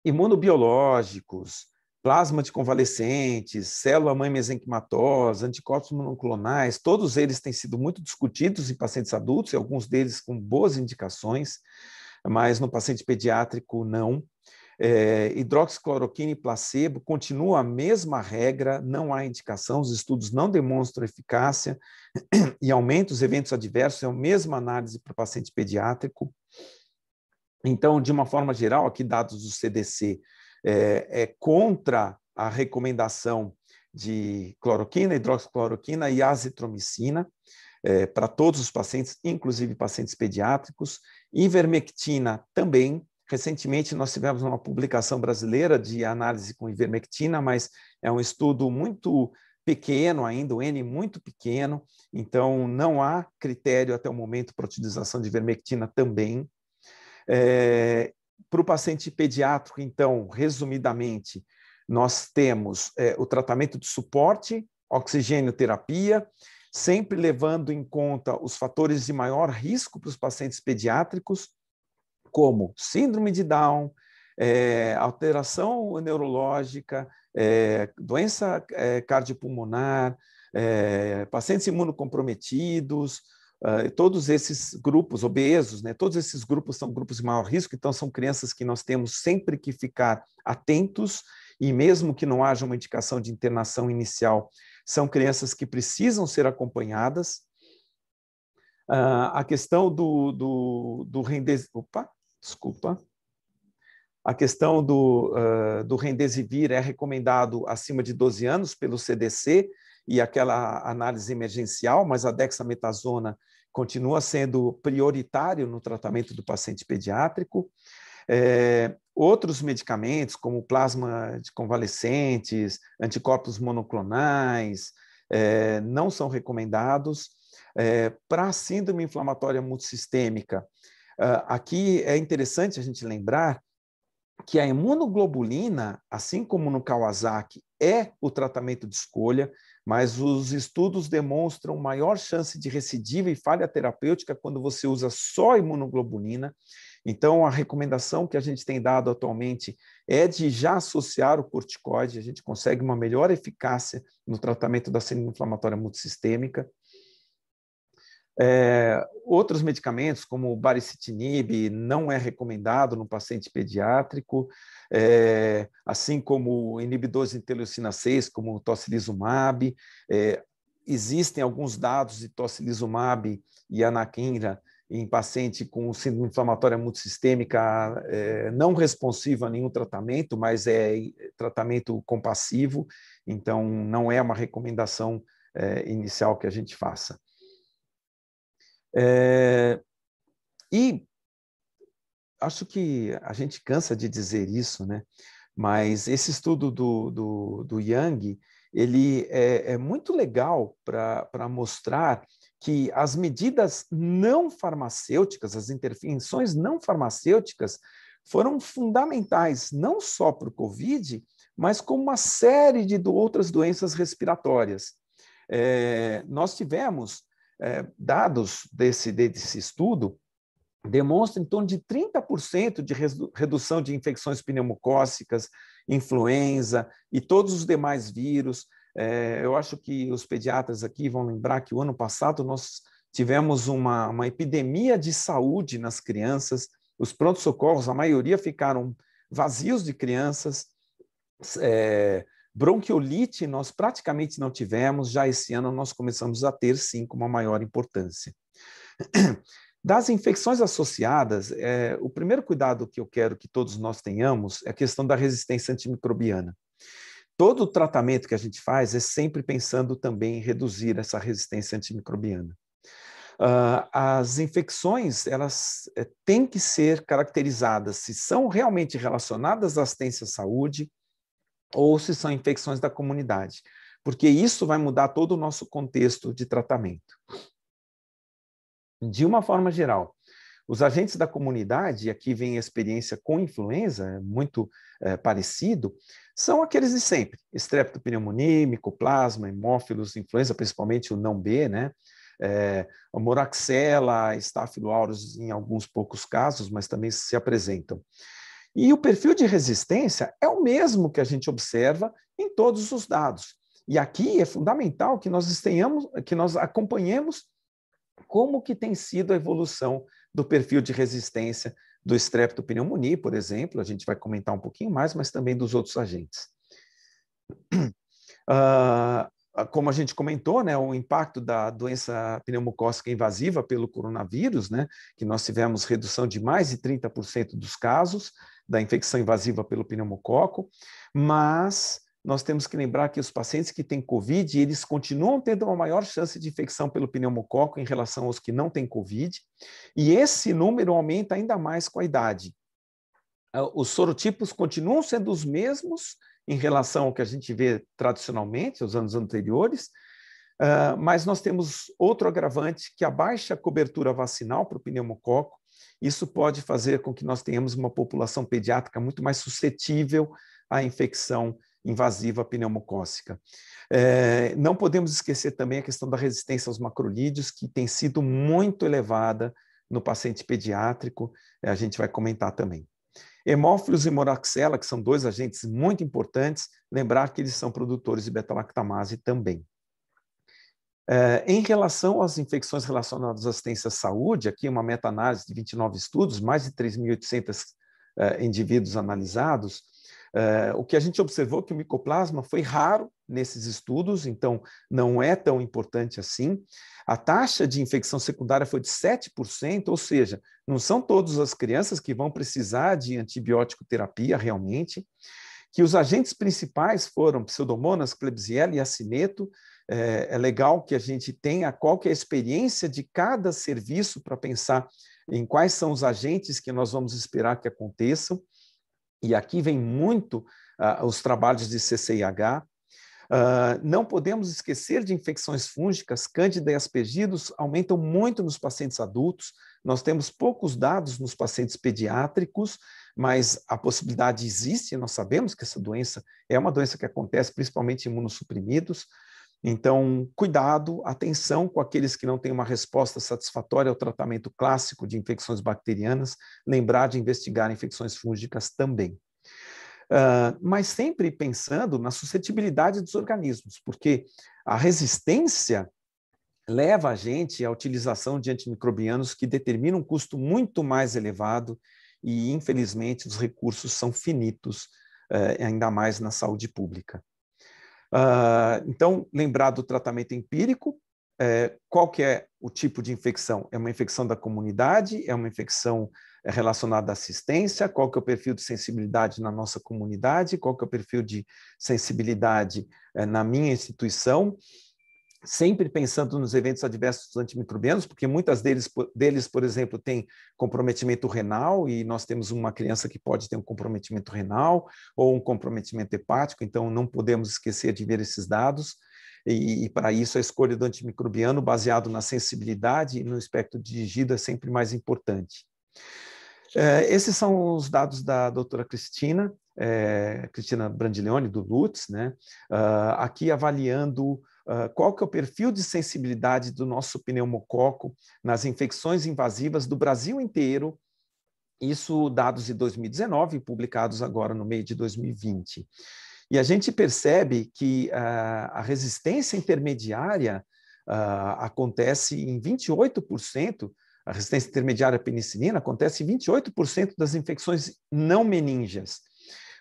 Imunobiológicos, plasma de convalescentes, célula-mãe mesenquimatosa, anticorpos monoclonais, todos eles têm sido muito discutidos em pacientes adultos, e alguns deles com boas indicações, mas no paciente pediátrico não. Hidroxicloroquina e placebo continua a mesma regra, não há indicação, os estudos não demonstram eficácia e aumenta os eventos adversos, é a mesma análise para o paciente pediátrico. Então, de uma forma geral, aqui dados do CDC, contra a recomendação de cloroquina, hidroxicloroquina e azitromicina para todos os pacientes, inclusive pacientes pediátricos. Ivermectina também. Recentemente, nós tivemos uma publicação brasileira de análise com ivermectina, mas é um estudo muito pequeno ainda, o N muito pequeno, então não há critério até o momento para utilização de ivermectina também. Para o paciente pediátrico, então, resumidamente, nós temos o tratamento de suporte, oxigenoterapia, sempre levando em conta os fatores de maior risco para os pacientes pediátricos, como síndrome de Down, alteração neurológica, doença cardiopulmonar, pacientes imunocomprometidos, todos esses grupos obesos, né, todos esses grupos são grupos de maior risco, então são crianças que nós temos sempre que ficar atentos, e mesmo que não haja uma indicação de internação inicial, são crianças que precisam ser acompanhadas. A questão do Remdesivir, a questão do Remdesivir é recomendado acima de 12 anos pelo CDC e aquela análise emergencial, mas a dexametasona continua sendo prioritário no tratamento do paciente pediátrico. Outros medicamentos, como plasma de convalescentes, anticorpos monoclonais, não são recomendados. Para a síndrome inflamatória multissistêmica, aqui é interessante a gente lembrar que a imunoglobulina, assim como no Kawasaki, é o tratamento de escolha, mas os estudos demonstram maior chance de recidiva e falha terapêutica quando você usa só imunoglobulina. Então, a recomendação que a gente tem dado atualmente é de já associar o corticoide, a gente consegue uma melhor eficácia no tratamento da síndrome inflamatória multissistêmica. Outros medicamentos, como o baricitinib, não é recomendado no paciente pediátrico, assim como inibidores de interleucina 6, como o tocilizumab. Existem alguns dados de tocilizumab e anakinra em paciente com síndrome inflamatória multissistêmica não responsivo a nenhum tratamento, mas é tratamento compassivo, então não é uma recomendação inicial que a gente faça. E acho que a gente cansa de dizer isso, né? Mas esse estudo do Yang, ele é muito legal para mostrar que as medidas não farmacêuticas, as intervenções não farmacêuticas, foram fundamentais, não só para o COVID, mas como uma série de outras doenças respiratórias. Nós tivemos dados desse estudo, demonstram em torno de 30% de redução de infecções pneumocócicas, influenza e todos os demais vírus. Eu acho que os pediatras aqui vão lembrar que o ano passado nós tivemos uma epidemia de saúde nas crianças, os prontos-socorros, a maioria ficaram vazios de crianças, bronquiolite nós praticamente não tivemos, já esse ano nós começamos a ter, sim, com uma maior importância. Das infecções associadas, o primeiro cuidado que eu quero que todos nós tenhamos é a questão da resistência antimicrobiana. Todo o tratamento que a gente faz é sempre pensando também em reduzir essa resistência antimicrobiana. As infecções, elas têm que ser caracterizadas se são realmente relacionadas à assistência à saúde ou se são infecções da comunidade, porque isso vai mudar todo o nosso contexto de tratamento. De uma forma geral, os agentes da comunidade, e aqui vem a experiência com influenza, é muito parecido, são aqueles de sempre: estreptopneumonia, micoplasma, hemófilos, influenza, principalmente o não B, né? A moraxella, Staphylo aureus em alguns poucos casos, mas também se apresentam. E o perfil de resistência é o mesmo que a gente observa em todos os dados. E aqui é fundamental que nós acompanhemos como que tem sido a evolução do perfil de resistência do Streptopneumonia, por exemplo, a gente vai comentar um pouquinho mais, mas também dos outros agentes. Como a gente comentou, né, o impacto da doença pneumocócica invasiva pelo coronavírus, né, que nós tivemos redução de mais de 30% dos casos da infecção invasiva pelo pneumococo, mas nós temos que lembrar que os pacientes que têm COVID, eles continuam tendo uma maior chance de infecção pelo pneumococo em relação aos que não têm COVID, e esse número aumenta ainda mais com a idade. Os sorotipos continuam sendo os mesmos em relação ao que a gente vê tradicionalmente, os anos anteriores, mas nós temos outro agravante, que a baixa cobertura vacinal para o pneumococo. Isso pode fazer com que nós tenhamos uma população pediátrica muito mais suscetível à infecção invasiva pneumocócica. Não podemos esquecer também a questão da resistência aos macrolídeos, que tem sido muito elevada no paciente pediátrico, a gente vai comentar também. Hemófilos e moraxella, que são dois agentes muito importantes, lembrar que eles são produtores de beta-lactamase também. Em relação às infecções relacionadas à assistência à saúde, aqui uma meta-análise de 29 estudos, mais de 3.800 indivíduos analisados, o que a gente observou que o micoplasma foi raro nesses estudos, então não é tão importante assim. A taxa de infecção secundária foi de 7%, ou seja, não são todas as crianças que vão precisar de antibiótico terapia realmente, que os agentes principais foram Pseudomonas, Klebsiella e acineto. É legal que a gente tenha qual que é a experiência de cada serviço para pensar em quais são os agentes que nós vamos esperar que aconteçam. E aqui vem muito os trabalhos de CCIH. Não podemos esquecer de infecções fúngicas, Cândida e Aspergillus aumentam muito nos pacientes adultos. Nós temos poucos dados nos pacientes pediátricos, mas a possibilidade existe, nós sabemos que essa doença é uma doença que acontece principalmente em imunossuprimidos. Então, cuidado, atenção com aqueles que não têm uma resposta satisfatória ao tratamento clássico de infecções bacterianas, lembrar de investigar infecções fúngicas também. Mas sempre pensando na suscetibilidade dos organismos, porque a resistência leva a gente à utilização de antimicrobianos que determinam um custo muito mais elevado e, infelizmente, os recursos são finitos, ainda mais na saúde pública. Então, lembrar do tratamento empírico, qual que é o tipo de infecção? É uma infecção da comunidade? É uma infecção relacionada à assistência? Qual que é o perfil de sensibilidade na nossa comunidade? Qual que é o perfil de sensibilidade na minha instituição? Sempre pensando nos eventos adversos antimicrobianos, porque muitas deles, por exemplo, têm comprometimento renal, e nós temos uma criança que pode ter um comprometimento renal ou um comprometimento hepático, então não podemos esquecer de ver esses dados, e para isso a escolha do antimicrobiano baseado na sensibilidade e no espectro dirigido é sempre mais importante. Esses são os dados da doutora Cristina Brandileone, do Lutz, né? Aqui avaliando qual que é o perfil de sensibilidade do nosso pneumococo nas infecções invasivas do Brasil inteiro, isso dados de 2019, publicados agora no meio de 2020. E a gente percebe que a resistência intermediária acontece em 28%, a resistência intermediária à penicilina acontece em 28% das infecções não meníngeas,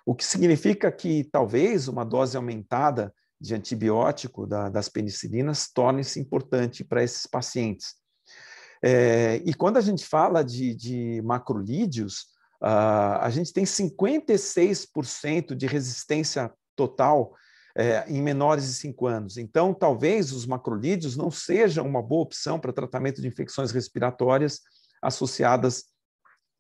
o que significa que talvez uma dose aumentada de antibiótico das penicilinas torne-se importante para esses pacientes. E quando a gente fala de macrolídeos, a gente tem 56% de resistência total em menores de 5 anos. Então, talvez os macrolídeos não sejam uma boa opção para tratamento de infecções respiratórias associadas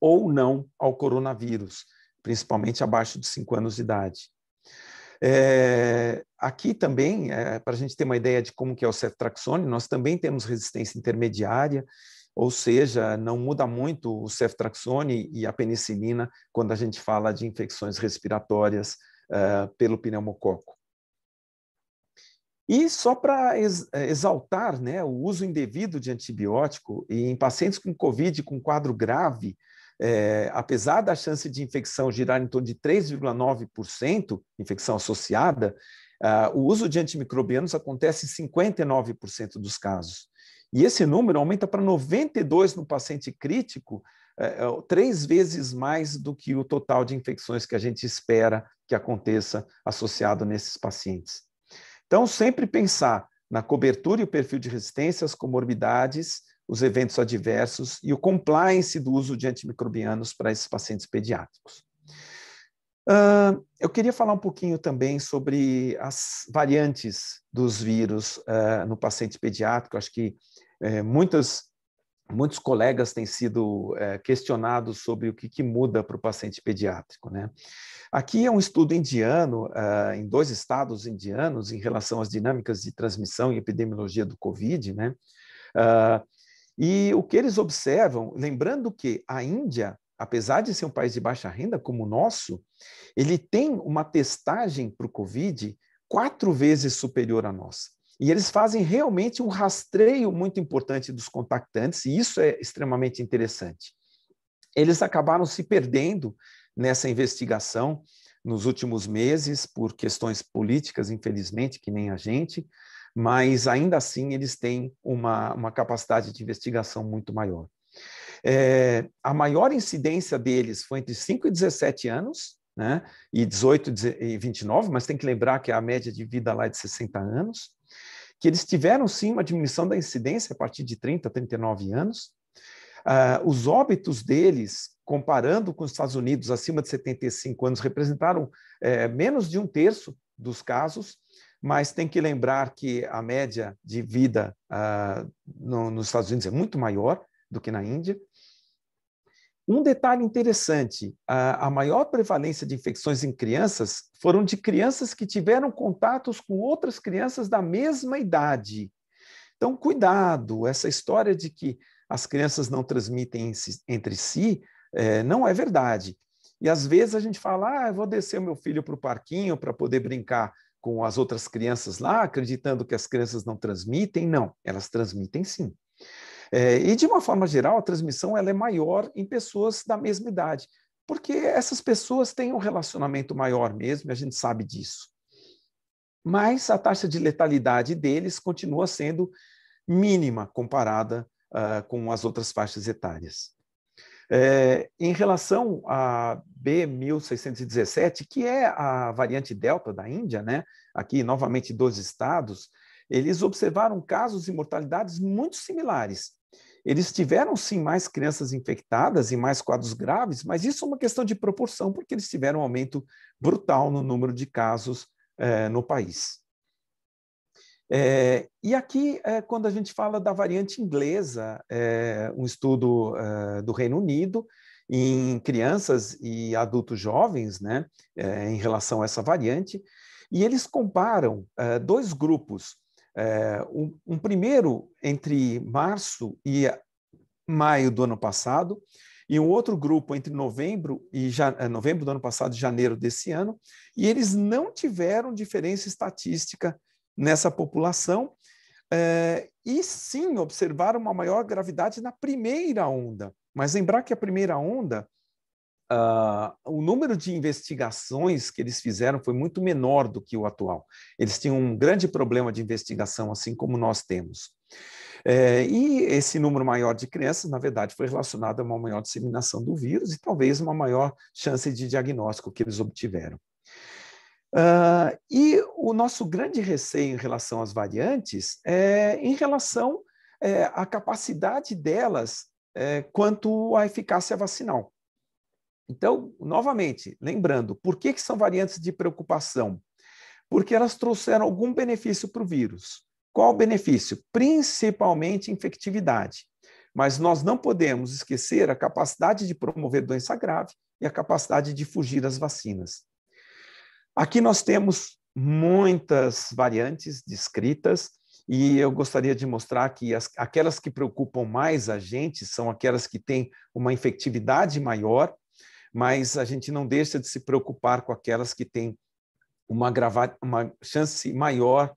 ou não ao coronavírus, principalmente abaixo de 5 anos de idade. Aqui também, para a gente ter uma ideia de como que é o ceftriaxone, nós também temos resistência intermediária, ou seja, não muda muito o ceftriaxone e a penicilina quando a gente fala de infecções respiratórias pelo pneumococo. E só para exaltar, né, o uso indevido de antibiótico e em pacientes com COVID com quadro grave, apesar da chance de infecção girar em torno de 3,9%, infecção associada, o uso de antimicrobianos acontece em 59% dos casos. E esse número aumenta para 92% no paciente crítico, 3 vezes mais do que o total de infecções que a gente espera que aconteça associado nesses pacientes. Então, sempre pensar na cobertura e o perfil de resistência, as comorbidades, os eventos adversos e o compliance do uso de antimicrobianos para esses pacientes pediátricos. Eu queria falar um pouquinho também sobre as variantes dos vírus no paciente pediátrico. Acho que muitos colegas têm sido questionados sobre o que muda para o paciente pediátrico, né? Aqui é um estudo indiano, em 2 estados indianos, em relação às dinâmicas de transmissão e epidemiologia do COVID, né? E o que eles observam, lembrando que a Índia, apesar de ser um país de baixa renda como o nosso, ele tem uma testagem para o COVID 4 vezes superior à nossa. E eles fazem realmente um rastreio muito importante dos contactantes, e isso é extremamente interessante. Eles acabaram se perdendo nessa investigação nos últimos meses, por questões políticas, infelizmente, que nem a gente, mas ainda assim eles têm uma capacidade de investigação muito maior. A maior incidência deles foi entre 5 e 17 anos, né, e 18 e 29, mas tem que lembrar que a média de vida lá é de 60 anos, que eles tiveram sim uma diminuição da incidência a partir de 30, 39 anos. Os óbitos deles, comparando com os Estados Unidos, acima de 75 anos, representaram menos de 1/3 dos casos, mas tem que lembrar que a média de vida nos Estados Unidos é muito maior do que na Índia. Um detalhe interessante, a maior prevalência de infecções em crianças foram de crianças que tiveram contatos com outras crianças da mesma idade. Então, cuidado, essa história de que as crianças não transmitem entre si, não é verdade. E às vezes a gente fala, eu vou descer o meu filho para o parquinho para poder brincar com as outras crianças lá, acreditando que as crianças não transmitem. Não, elas transmitem sim. E de uma forma geral, a transmissão ela é maior em pessoas da mesma idade, porque essas pessoas têm um relacionamento maior mesmo, e a gente sabe disso. Mas a taxa de letalidade deles continua sendo mínima comparada com as outras faixas etárias. Em relação a B1617, que é a variante Delta da Índia, né? Aqui novamente 12 estados, eles observaram casos e mortalidades muito similares. Eles tiveram, sim, mais crianças infectadas e mais quadros graves, mas isso é uma questão de proporção, porque eles tiveram um aumento brutal no número de casos no país. E aqui, quando a gente fala da variante inglesa, um estudo do Reino Unido em crianças e adultos jovens, né, em relação a essa variante, e eles comparam dois grupos. Um primeiro entre março e maio do ano passado, e um outro grupo entre novembro do ano passado e janeiro desse ano, e eles não tiveram diferença estatística nessa população, e sim observaram uma maior gravidade na primeira onda. Mas lembrar que a primeira onda, o número de investigações que eles fizeram foi muito menor do que o atual. Eles tinham um grande problema de investigação, assim como nós temos. E esse número maior de crianças, na verdade, foi relacionado a uma maior disseminação do vírus e talvez uma maior chance de diagnóstico que eles obtiveram. E o nosso grande receio em relação às variantes é em relação à capacidade delas quanto à eficácia vacinal. Então, novamente, lembrando, por que são variantes de preocupação? Porque elas trouxeram algum benefício para o vírus. Qual o benefício? Principalmente infectividade. Mas nós não podemos esquecer a capacidade de promover doença grave e a capacidade de fugir às vacinas. Aqui nós temos muitas variantes descritas e eu gostaria de mostrar que aquelas que preocupam mais a gente são aquelas que têm uma infectividade maior, mas a gente não deixa de se preocupar com aquelas que têm uma chance maior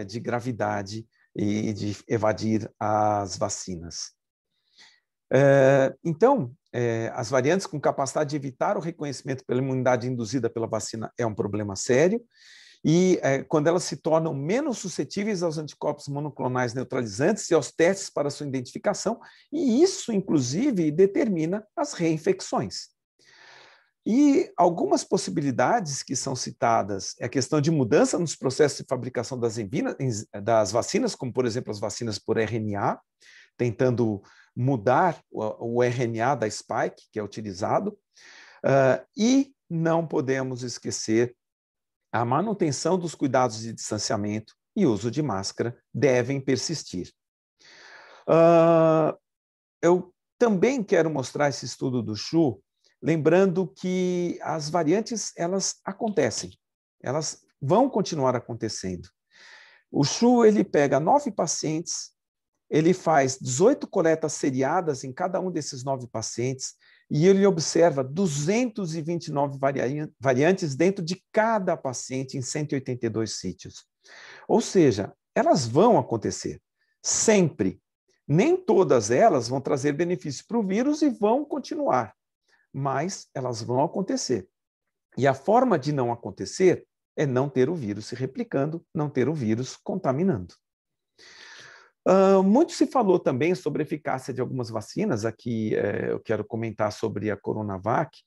de gravidade e de evadir as vacinas. Então, as variantes com capacidade de evitar o reconhecimento pela imunidade induzida pela vacina é um problema sério, e quando elas se tornam menos suscetíveis aos anticorpos monoclonais neutralizantes e aos testes para sua identificação, e isso, inclusive, determina as reinfecções. E algumas possibilidades que são citadas é a questão de mudança nos processos de fabricação das vacinas, como, por exemplo, as vacinas por RNA, tentando mudar o RNA da spike, que é utilizado, e não podemos esquecer a manutenção dos cuidados de distanciamento e uso de máscara devem persistir. Eu também quero mostrar esse estudo do Chu, lembrando que as variantes, elas acontecem, elas vão continuar acontecendo. O Chu, ele pega 9 pacientes, ele faz 18 coletas seriadas em cada um desses 9 pacientes e ele observa 229 variantes dentro de cada paciente em 182 sítios. Ou seja, elas vão acontecer, sempre. Nem todas elas vão trazer benefício para o vírus e vão continuar, mas elas vão acontecer. E a forma de não acontecer é não ter o vírus se replicando, não ter o vírus contaminando. Muito se falou também sobre a eficácia de algumas vacinas. Aqui eu quero comentar sobre a Coronavac.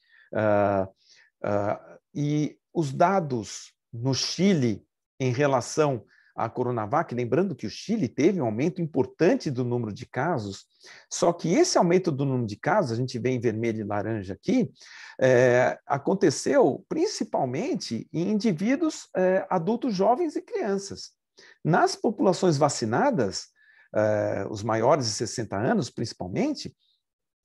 E os dados no Chile em relação à Coronavac, lembrando que o Chile teve um aumento importante do número de casos, só que esse aumento do número de casos, a gente vê em vermelho e laranja aqui, aconteceu principalmente em indivíduos adultos jovens e crianças. Nas populações vacinadas, os maiores de 60 anos, principalmente,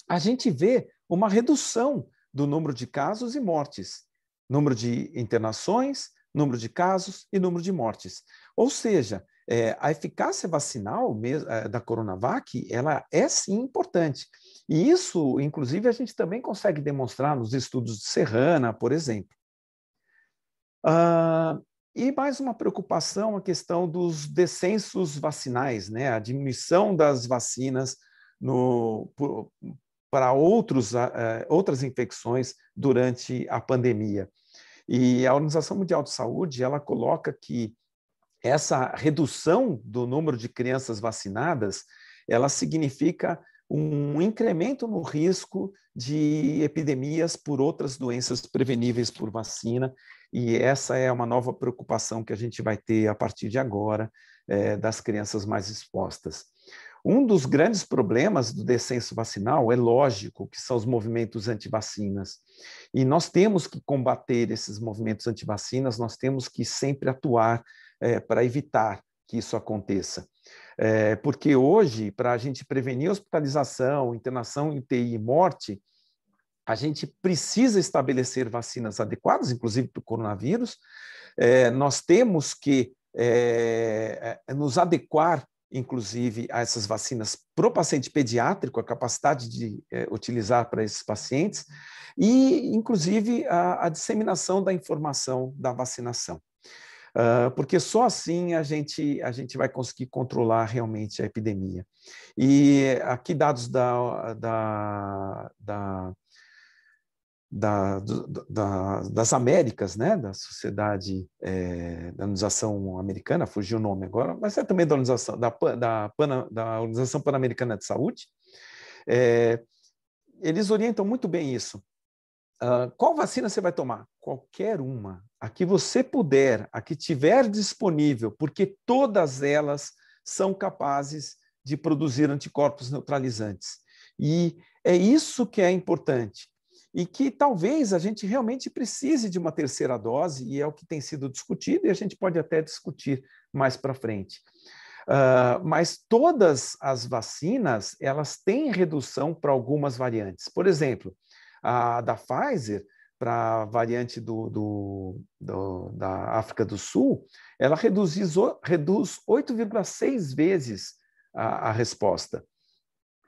a gente vê uma redução do número de casos e mortes, número de internações, número de casos e número de mortes. Ou seja, a eficácia vacinal da Coronavac, ela é sim importante. E isso, inclusive, a gente também consegue demonstrar nos estudos de Serrana, por exemplo. E mais uma preocupação, a questão dos descensos vacinais, né? A diminuição das vacinas para outras infecções durante a pandemia. E a Organização Mundial de Saúde, ela coloca que essa redução do número de crianças vacinadas, ela significa um incremento no risco de epidemias por outras doenças preveníveis por vacina, e essa é uma nova preocupação que a gente vai ter a partir de agora, das crianças mais expostas. Um dos grandes problemas do descenso vacinal é lógico, que são os movimentos antivacinas. E nós temos que combater esses movimentos antivacinas, nós temos que sempre atuar para evitar que isso aconteça. Porque hoje, para a gente prevenir hospitalização, internação em UTI e morte, a gente precisa estabelecer vacinas adequadas, inclusive para o coronavírus. Nós temos que nos adequar, inclusive, a essas vacinas para o paciente pediátrico, a capacidade de utilizar para esses pacientes, e, inclusive, a disseminação da informação da vacinação. Porque só assim a gente vai conseguir controlar realmente a epidemia. E aqui dados das Américas, né, da Sociedade da Organização Americana, fugiu o nome agora, mas é também da Organização, da Organização Pan-Americana de Saúde. Eles orientam muito bem isso. Qual vacina você vai tomar? Qualquer uma. A que você puder, a que tiver disponível, porque todas elas são capazes de produzir anticorpos neutralizantes. E é isso que é importante. E que talvez a gente realmente precise de uma terceira dose, e é o que tem sido discutido, e a gente pode até discutir mais para frente. Mas todas as vacinas, elas têm redução para algumas variantes. Por exemplo, a da Pfizer, para a variante da África do Sul, ela reduz 8,6 vezes a resposta.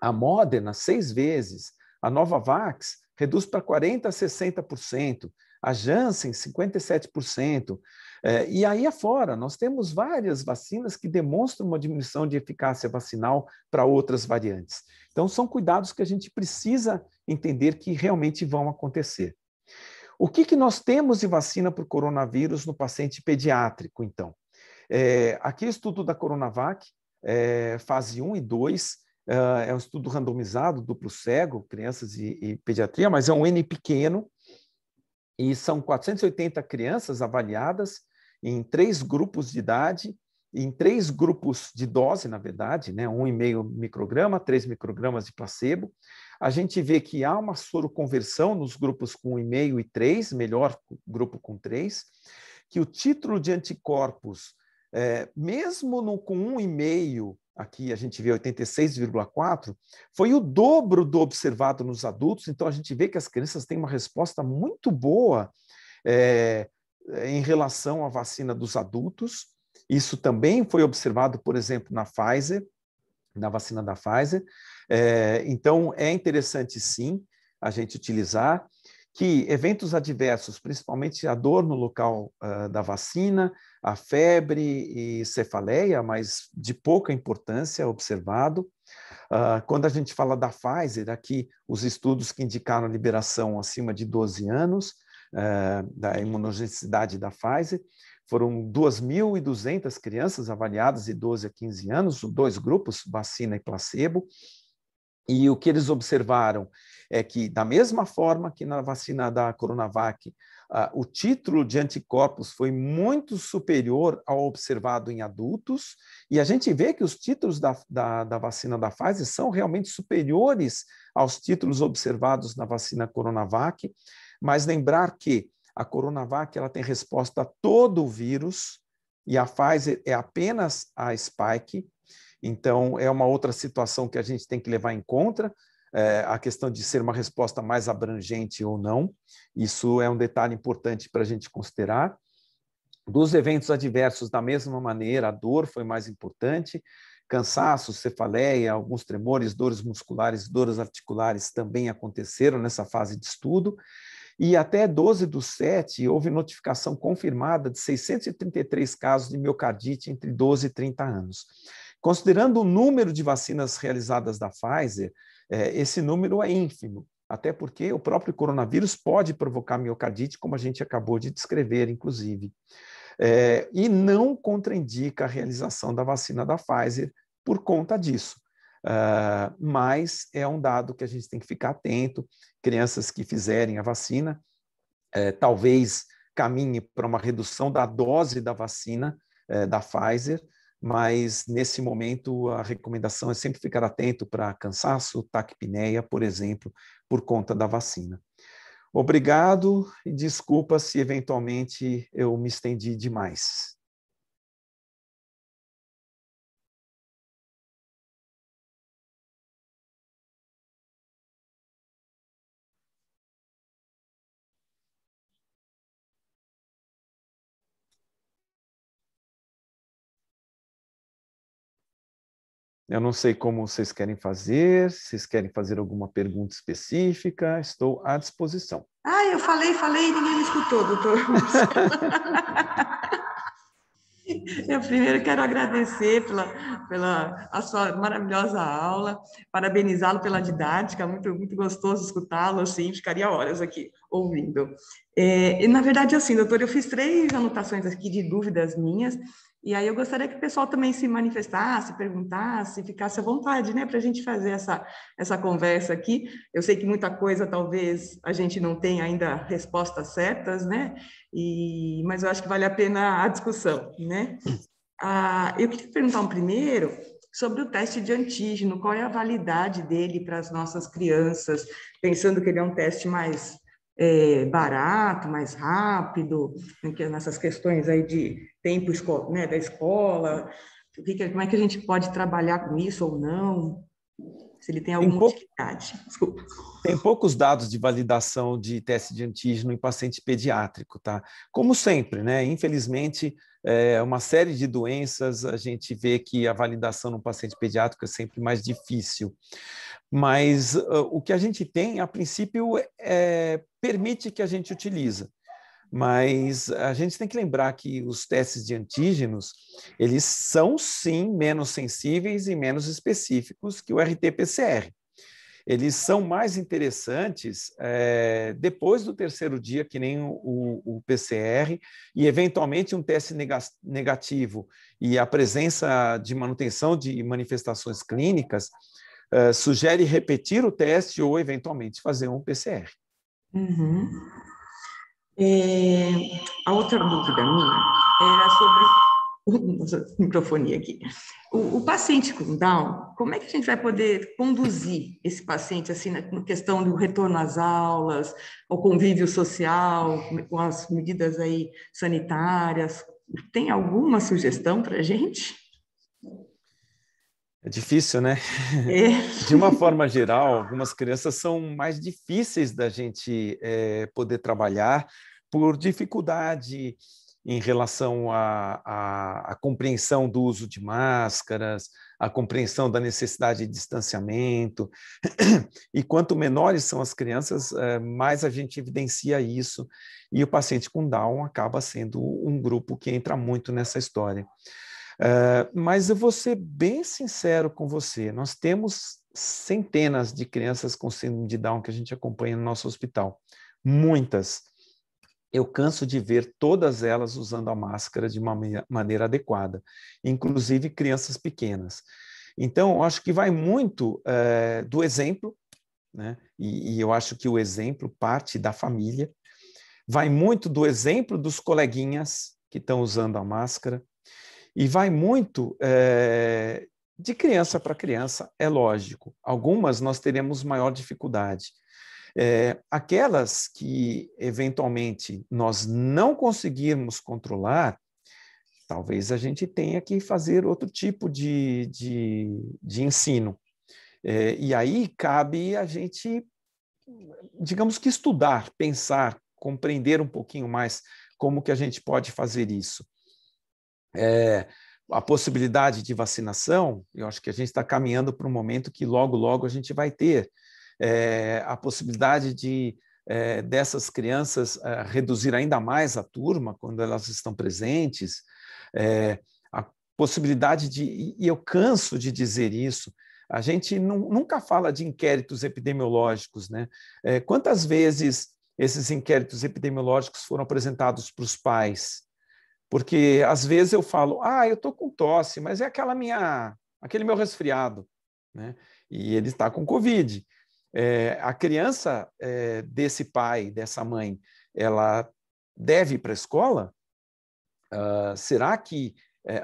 A Moderna, 6 vezes. A Novavax reduz para 40% a 60%. A Janssen, 57%. E aí afora, nós temos várias vacinas que demonstram uma diminuição de eficácia vacinal para outras variantes. Então, são cuidados que a gente precisa entender que realmente vão acontecer. O que nós temos de vacina para o coronavírus no paciente pediátrico, então? Aqui o estudo da Coronavac, fase 1 e 2, é um estudo randomizado, duplo cego, crianças e pediatria, mas é um N pequeno, e são 480 crianças avaliadas em 3 grupos de idade, em 3 grupos de dose, na verdade, né? 1,5 micrograma, 3 microgramas de placebo. A gente vê que há uma soroconversão nos grupos com 1,5 e 3, melhor grupo com 3, que o título de anticorpos, mesmo com 1,5, aqui a gente vê 86,4, foi o dobro do observado nos adultos, então a gente vê que as crianças têm uma resposta muito boa em relação à vacina dos adultos. Isso também foi observado, por exemplo, na Pfizer, na vacina da Pfizer. Então, é interessante, sim, a gente utilizar que eventos adversos, principalmente a dor no local da vacina, a febre e cefaleia, mas de pouca importância observado. Quando a gente fala da Pfizer, aqui os estudos que indicaram a liberação acima de 12 anos, da imunogenicidade da Pfizer, foram 2.200 crianças avaliadas de 12 a 15 anos, 2 grupos, vacina e placebo, e o que eles observaram é que, da mesma forma que na vacina da Coronavac, o título de anticorpos foi muito superior ao observado em adultos, e a gente vê que os títulos da vacina da Pfizer são realmente superiores aos títulos observados na vacina Coronavac, mas lembrar que a Coronavac ela tem resposta a todo o vírus, e a Pfizer é apenas a spike. Então, é uma outra situação que a gente tem que levar em conta. a questão de ser uma resposta mais abrangente ou não. Isso é um detalhe importante para a gente considerar. Dos eventos adversos, da mesma maneira, a dor foi mais importante, cansaço, cefaleia, alguns tremores, dores musculares, dores articulares também aconteceram nessa fase de estudo, e até 12/7 houve notificação confirmada de 633 casos de miocardite entre 12 e 30 anos. Considerando o número de vacinas realizadas da Pfizer, esse número é ínfimo, até porque o próprio coronavírus pode provocar miocardite, como a gente acabou de descrever, inclusive. E não contraindica a realização da vacina da Pfizer por conta disso. Mas é um dado que a gente tem que ficar atento. Crianças que fizerem a vacina, talvez caminhe para uma redução da dose da vacina da Pfizer, mas nesse momento a recomendação é sempre ficar atento para cansaço, taquipneia, por exemplo, por conta da vacina. Obrigado e desculpa se eventualmente eu me estendi demais. Eu não sei como vocês querem fazer, se vocês querem fazer alguma pergunta específica, estou à disposição. Eu falei, e ninguém me escutou, doutor. Eu primeiro quero agradecer pela a sua maravilhosa aula, parabenizá-lo pela didática, muito gostoso escutá-lo, assim, ficaria horas aqui ouvindo. E, na verdade, assim, doutor, eu fiz 3 anotações aqui de dúvidas minhas, e aí eu gostaria que o pessoal também se manifestasse, perguntasse, ficasse à vontade, né, para a gente fazer essa conversa aqui. Eu sei que muita coisa talvez a gente não tenha ainda respostas certas, né, mas eu acho que vale a pena a discussão, né? Eu queria perguntar primeiro sobre o teste de antígeno, qual é a validade dele para as nossas crianças, pensando que ele é um teste mais barato, mais rápido, nessas questões aí de tempo né, da escola, como é que a gente pode trabalhar com isso ou não, se ele tem alguma utilidade. Desculpa. Tem poucos dados de validação de teste de antígeno em paciente pediátrico, tá? Como sempre, né? Infelizmente, uma série de doenças, a gente vê que a validação no paciente pediátrico é sempre mais difícil. Mas o que a gente tem, a princípio, permite que a gente utilize. Mas a gente tem que lembrar que os testes de antígenos, eles são, sim, menos sensíveis e menos específicos que o RT-PCR. Eles são mais interessantes depois do 3º dia, que nem o PCR, e eventualmente um teste negativo e a presença de manutenção de manifestações clínicas sugere repetir o teste ou eventualmente fazer um PCR. Uhum. A outra dúvida minha era sobre microfonia aqui. O paciente com Down, como é que a gente vai poder conduzir esse paciente assim na questão do retorno às aulas, ao convívio social, com as medidas aí sanitárias? Tem alguma sugestão para a gente? É difícil, né? De uma forma geral, algumas crianças são mais difíceis da gente poder trabalhar por dificuldade em relação à compreensão do uso de máscaras, a compreensão da necessidade de distanciamento. E quanto menores são as crianças, mais a gente evidencia isso. E o paciente com Down acaba sendo um grupo que entra muito nessa história. Mas eu vou ser bem sincero com você, nós temos centenas de crianças com síndrome de Down que a gente acompanha no nosso hospital. Muitas. Eu canso de ver todas elas usando a máscara de uma maneira adequada, inclusive crianças pequenas. Então, eu acho que vai muito do exemplo, né? E eu acho que o exemplo parte da família, vai muito do exemplo dos coleguinhas que estão usando a máscara, e vai muito de criança para criança, é lógico. Algumas nós teremos maior dificuldade. Aquelas que, eventualmente, nós não conseguirmos controlar, talvez a gente tenha que fazer outro tipo de ensino. E aí cabe a gente, digamos que estudar, pensar, compreender um pouquinho mais como que a gente pode fazer isso. A possibilidade de vacinação, eu acho que a gente está caminhando para um momento que logo, logo a gente vai ter. A possibilidade de dessas crianças reduzir ainda mais a turma quando elas estão presentes, a possibilidade de, e eu canso de dizer isso, a gente nunca fala de inquéritos epidemiológicos, né? Quantas vezes esses inquéritos epidemiológicos foram apresentados para os pais? Porque às vezes eu falo, eu estou com tosse, mas é aquele meu resfriado, né? E ele está com Covid. A criança desse pai, dessa mãe, ela deve ir para a escola? Será que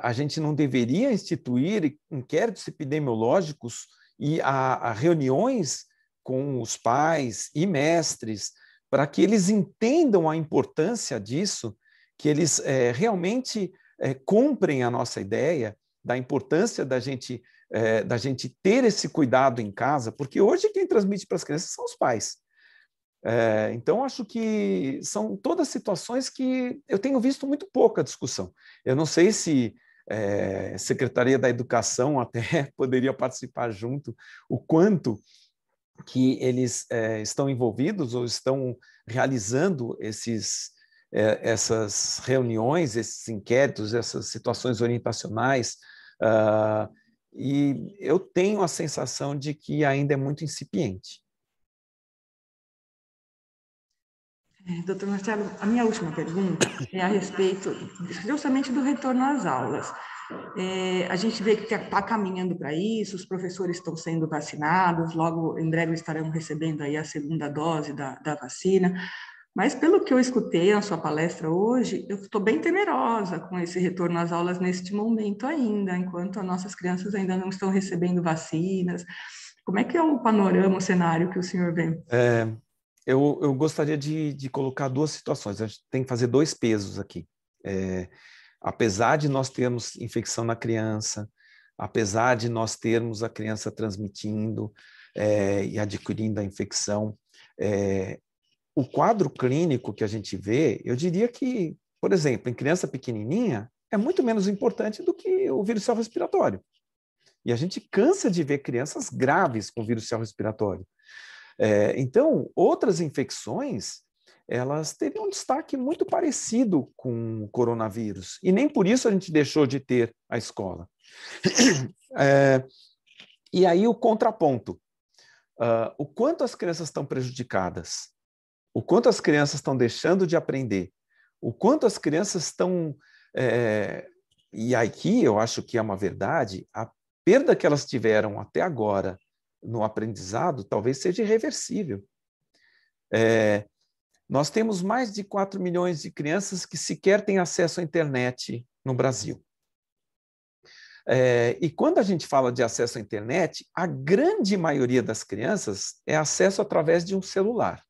a gente não deveria instituir inquéritos epidemiológicos e a reuniões com os pais e mestres para que eles entendam a importância disso, que eles realmente comprem a nossa ideia da importância da gente ter esse cuidado em casa, porque hoje quem transmite para as crianças são os pais. Então, acho que são todas situações que eu tenho visto muito pouca discussão. Eu não sei se a Secretaria da Educação até poderia participar junto, o quanto que eles estão envolvidos ou estão realizando essas reuniões, esses inquéritos, essas situações orientacionais, e eu tenho a sensação de que ainda é muito incipiente. Doutor Marcelo, a minha última pergunta é a respeito justamente do retorno às aulas. A gente vê que está caminhando para isso, os professores estão sendo vacinados, logo em breve estarão recebendo aí a segunda dose da vacina, mas pelo que eu escutei na sua palestra hoje, eu estou bem temerosa com esse retorno às aulas neste momento ainda, enquanto as nossas crianças ainda não estão recebendo vacinas. Como é que é o panorama, o cenário que o senhor vê? Eu gostaria de colocar duas situações. A gente tem que fazer dois pesos aqui. Apesar de nós termos infecção na criança, apesar de nós termos a criança transmitindo e adquirindo a infecção, o quadro clínico que a gente vê, eu diria que, por exemplo, em criança pequenininha, é muito menos importante do que o vírus respiratório. E a gente cansa de ver crianças graves com vírus respiratório. Então, outras infecções, elas teriam um destaque muito parecido com o coronavírus. E nem por isso a gente deixou de ter a escola. E aí o contraponto. O quanto as crianças estão prejudicadas? O quanto as crianças estão deixando de aprender? O quanto as crianças estão... E aqui eu acho que é uma verdade, a perda que elas tiveram até agora no aprendizado talvez seja irreversível. Nós temos mais de 4 milhões de crianças que sequer têm acesso à internet no Brasil. E quando a gente fala de acesso à internet, a grande maioria das crianças é acesso através de um celular.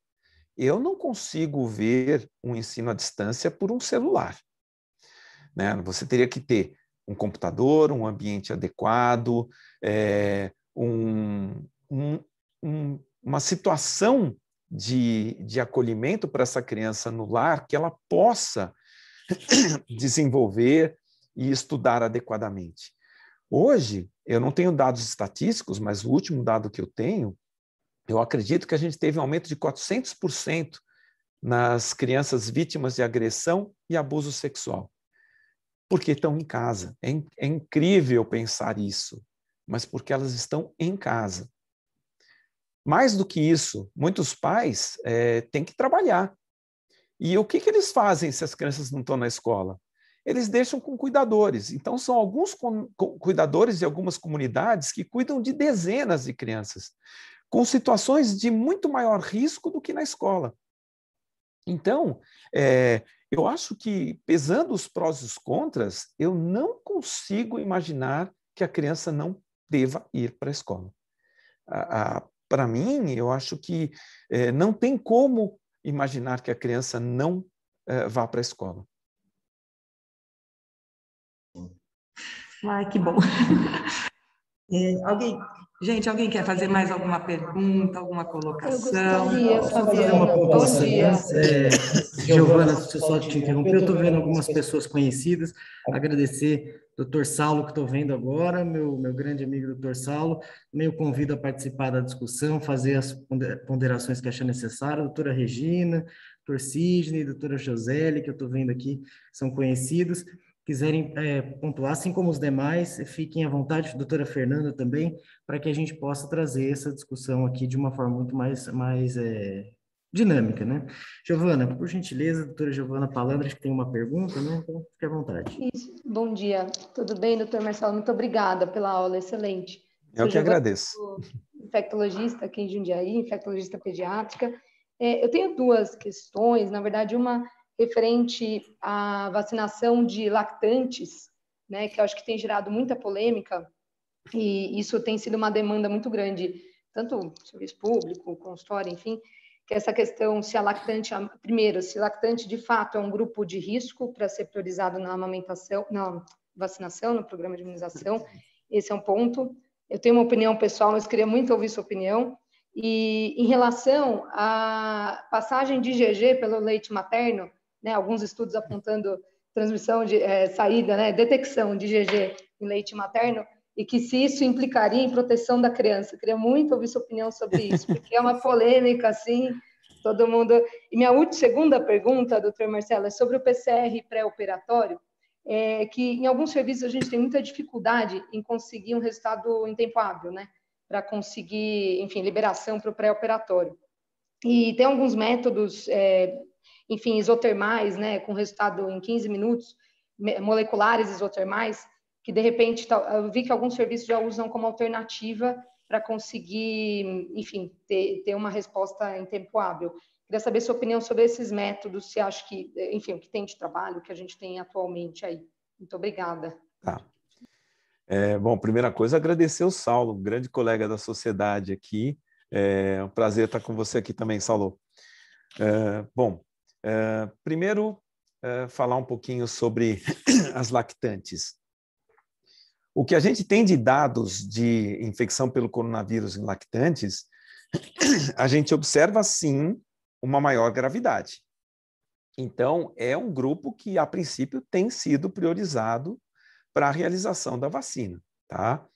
Eu não consigo ver um ensino à distância por um celular, né? Você teria que ter um computador, um ambiente adequado, uma situação de acolhimento para essa criança no lar que ela possa desenvolver e estudar adequadamente. Hoje, eu não tenho dados estatísticos, mas o último dado que eu tenho, eu acredito que a gente teve um aumento de 400% nas crianças vítimas de agressão e abuso sexual, porque estão em casa. É incrível pensar isso, mas porque elas estão em casa. Mais do que isso, muitos pais têm que trabalhar. E o que eles fazem se as crianças não estão na escola? Eles deixam com cuidadores. Então, são alguns cuidadores de algumas comunidades que cuidam de dezenas de crianças, com situações de muito maior risco do que na escola. Então, eu acho que, pesando os prós e os contras, eu não consigo imaginar que a criança não deva ir para a escola. Para mim, eu acho que não tem como imaginar que a criança não vá para a escola. Ai, que bom. Alguém Gente, alguém quer fazer mais alguma pergunta, alguma Eu colocação? gostaria, Só fazer uma Fabiana. Bom pontuação dia. antes. Giovana, se eu só te interromper, eu estou vendo algumas pessoas conhecidas. Agradecer doutor Saulo, que estou vendo agora, meu grande amigo doutor Saulo. Também o convido a participar da discussão, fazer as ponderações que achar necessário. Doutora Regina, doutor Sidney, doutora Josélia, que eu estou vendo aqui, são conhecidos. Quiserem pontuar, assim como os demais, fiquem à vontade, doutora Fernanda também, para que a gente possa trazer essa discussão aqui de uma forma muito mais dinâmica, né? Giovana, por gentileza, doutora Giovana Palandra, acho que tem uma pergunta, né? Então, fique à vontade. Isso. Bom dia. Tudo bem, doutor Marcelo? Muito obrigada pela aula, excelente. Eu que agradeço. Sou infectologista aqui em Jundiaí, infectologista pediátrica. Eu tenho duas questões, na verdade, uma referente à vacinação de lactantes, né, que eu acho que tem gerado muita polêmica, e isso tem sido uma demanda muito grande, tanto no serviço público, consultório, enfim, que é essa questão se a lactante, primeiro, se lactante de fato é um grupo de risco para ser priorizado na amamentação, na vacinação, no programa de imunização, esse é um ponto. Eu tenho uma opinião pessoal, mas queria muito ouvir sua opinião. E em relação à passagem de IgG pelo leite materno, né, alguns estudos apontando transmissão de saída, né, detecção de IgG em leite materno, e que se isso implicaria em proteção da criança. Eu queria muito ouvir sua opinião sobre isso, porque é uma polêmica, assim, todo mundo... E minha segunda pergunta, doutor Marcelo, é sobre o PCR pré-operatório, que em alguns serviços a gente tem muita dificuldade em conseguir um resultado em tempo hábil, né? Para conseguir, enfim, liberação para o pré-operatório. E tem alguns métodos, enfim, isotermais, né, com resultado em 15 minutos, moleculares isotermais, que de repente eu vi que alguns serviços já usam como alternativa para conseguir, enfim, ter uma resposta em tempo hábil. Queria saber sua opinião sobre esses métodos, se acha que, enfim, o que tem de trabalho que a gente tem atualmente aí. Muito obrigada. Tá. Bom, primeira coisa, agradecer o Saulo, um grande colega da sociedade aqui. É um prazer estar com você aqui também, Saulo. Primeiro, falar um pouquinho sobre as lactantes. O que a gente tem de dados de infecção pelo coronavírus em lactantes, a gente observa, sim, uma maior gravidade. Então, é um grupo que, a princípio, tem sido priorizado para a realização da vacina, tá?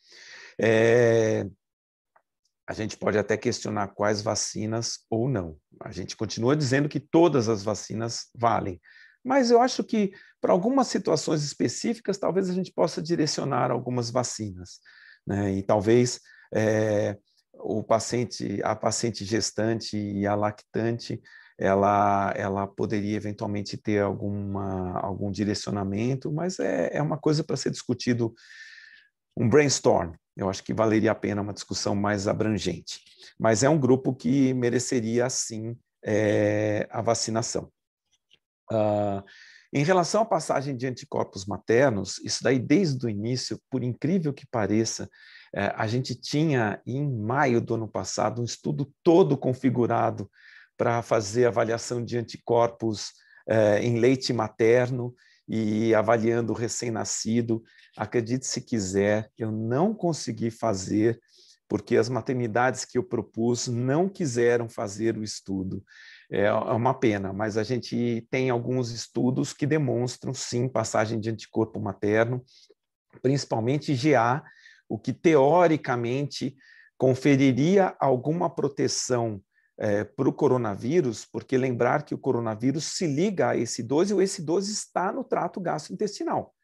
A gente pode até questionar quais vacinas ou não. A gente continua dizendo que todas as vacinas valem, mas eu acho que para algumas situações específicas, talvez a gente possa direcionar algumas vacinas, né? E talvez a paciente gestante e a lactante, ela poderia eventualmente ter algum direcionamento, mas é uma coisa para ser discutido, um brainstorm. Eu acho que valeria a pena uma discussão mais abrangente. Mas é um grupo que mereceria, sim, a vacinação. Em relação à passagem de anticorpos maternos, isso daí desde o início, por incrível que pareça, a gente tinha em maio do ano passado um estudo todo configurado para fazer avaliação de anticorpos em leite materno e avaliando o recém-nascido. Acredite se quiser, eu não consegui fazer porque as maternidades que eu propus não quiseram fazer o estudo. É uma pena, mas a gente tem alguns estudos que demonstram, sim, passagem de anticorpo materno, principalmente IgA, o que teoricamente conferiria alguma proteção para o coronavírus, porque lembrar que o coronavírus se liga a EC12 e o EC12 está no trato gastrointestinal,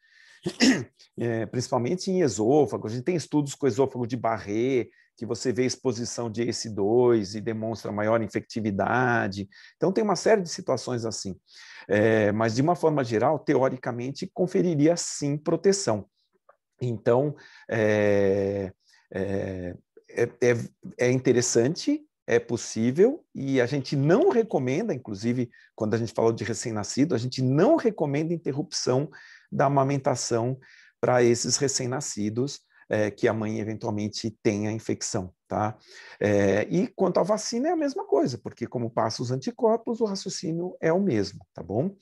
principalmente em esôfago. A gente tem estudos com esôfago de Barré, que você vê exposição de EC2 e demonstra maior infectividade. Então, tem uma série de situações assim. Mas, de uma forma geral, teoricamente, conferiria, sim, proteção. Então, é interessante, é possível, e a gente não recomenda, inclusive, quando a gente falou de recém-nascido, a gente não recomenda interrupção da amamentação para esses recém-nascidos, que a mãe eventualmente tenha infecção, tá? E quanto à vacina é a mesma coisa, porque como passa os anticorpos, o raciocínio é o mesmo, tá bom?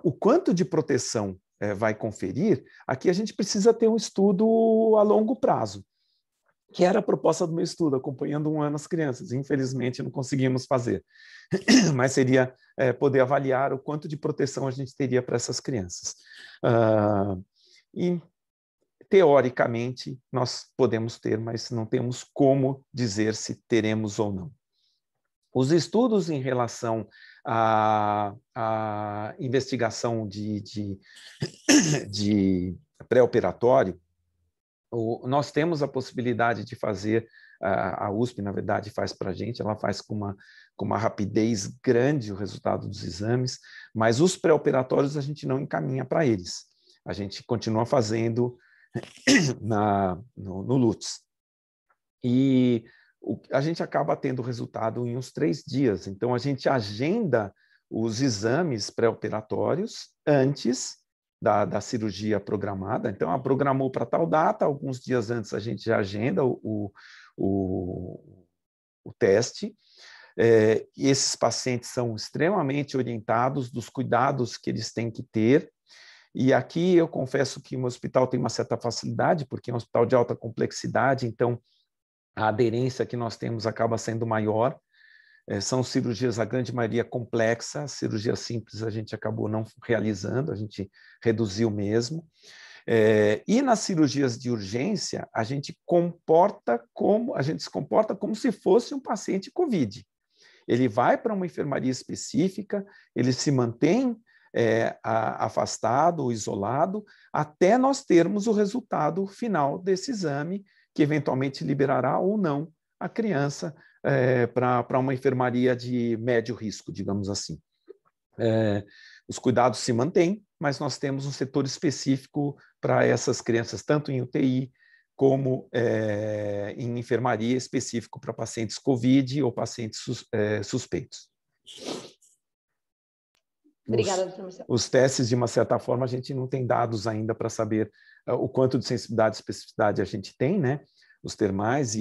O quanto de proteção vai conferir, aqui a gente precisa ter um estudo a longo prazo. que era a proposta do meu estudo, acompanhando 1 ano as crianças. Infelizmente, não conseguimos fazer, mas seria poder avaliar o quanto de proteção a gente teria para essas crianças. E, teoricamente, nós podemos ter, mas não temos como dizer se teremos ou não. Os estudos em relação à investigação de pré-operatório, nós temos a possibilidade de fazer, a USP, na verdade, faz para a gente, ela faz com uma rapidez grande o resultado dos exames, mas os pré-operatórios a gente não encaminha para eles. A gente continua fazendo no LUTS. E a gente acaba tendo o resultado em uns 3 dias. Então, a gente agenda os exames pré-operatórios antes da cirurgia programada. Então, programou para tal data, alguns dias antes a gente já agenda o teste. E esses pacientes são extremamente orientados dos cuidados que eles têm que ter. E aqui eu confesso que o hospital tem uma certa facilidade, porque é um hospital de alta complexidade, então a aderência que nós temos acaba sendo maior. São cirurgias, a grande maioria, complexa, cirurgia simples a gente acabou não realizando, a gente reduziu mesmo. E nas cirurgias de urgência, a gente se comporta como se fosse um paciente COVID. Ele vai para uma enfermaria específica, ele se mantém afastado ou isolado, até nós termos o resultado final desse exame, que eventualmente liberará ou não a criança para uma enfermaria de médio risco, digamos assim. Os cuidados se mantêm, mas nós temos um setor específico para essas crianças, tanto em UTI como em enfermaria, específico para pacientes COVID ou pacientes suspeitos. Obrigada, doutor Marcelo. Os testes, de uma certa forma, a gente não tem dados ainda para saber o quanto de sensibilidade e especificidade a gente tem, né? Os termais,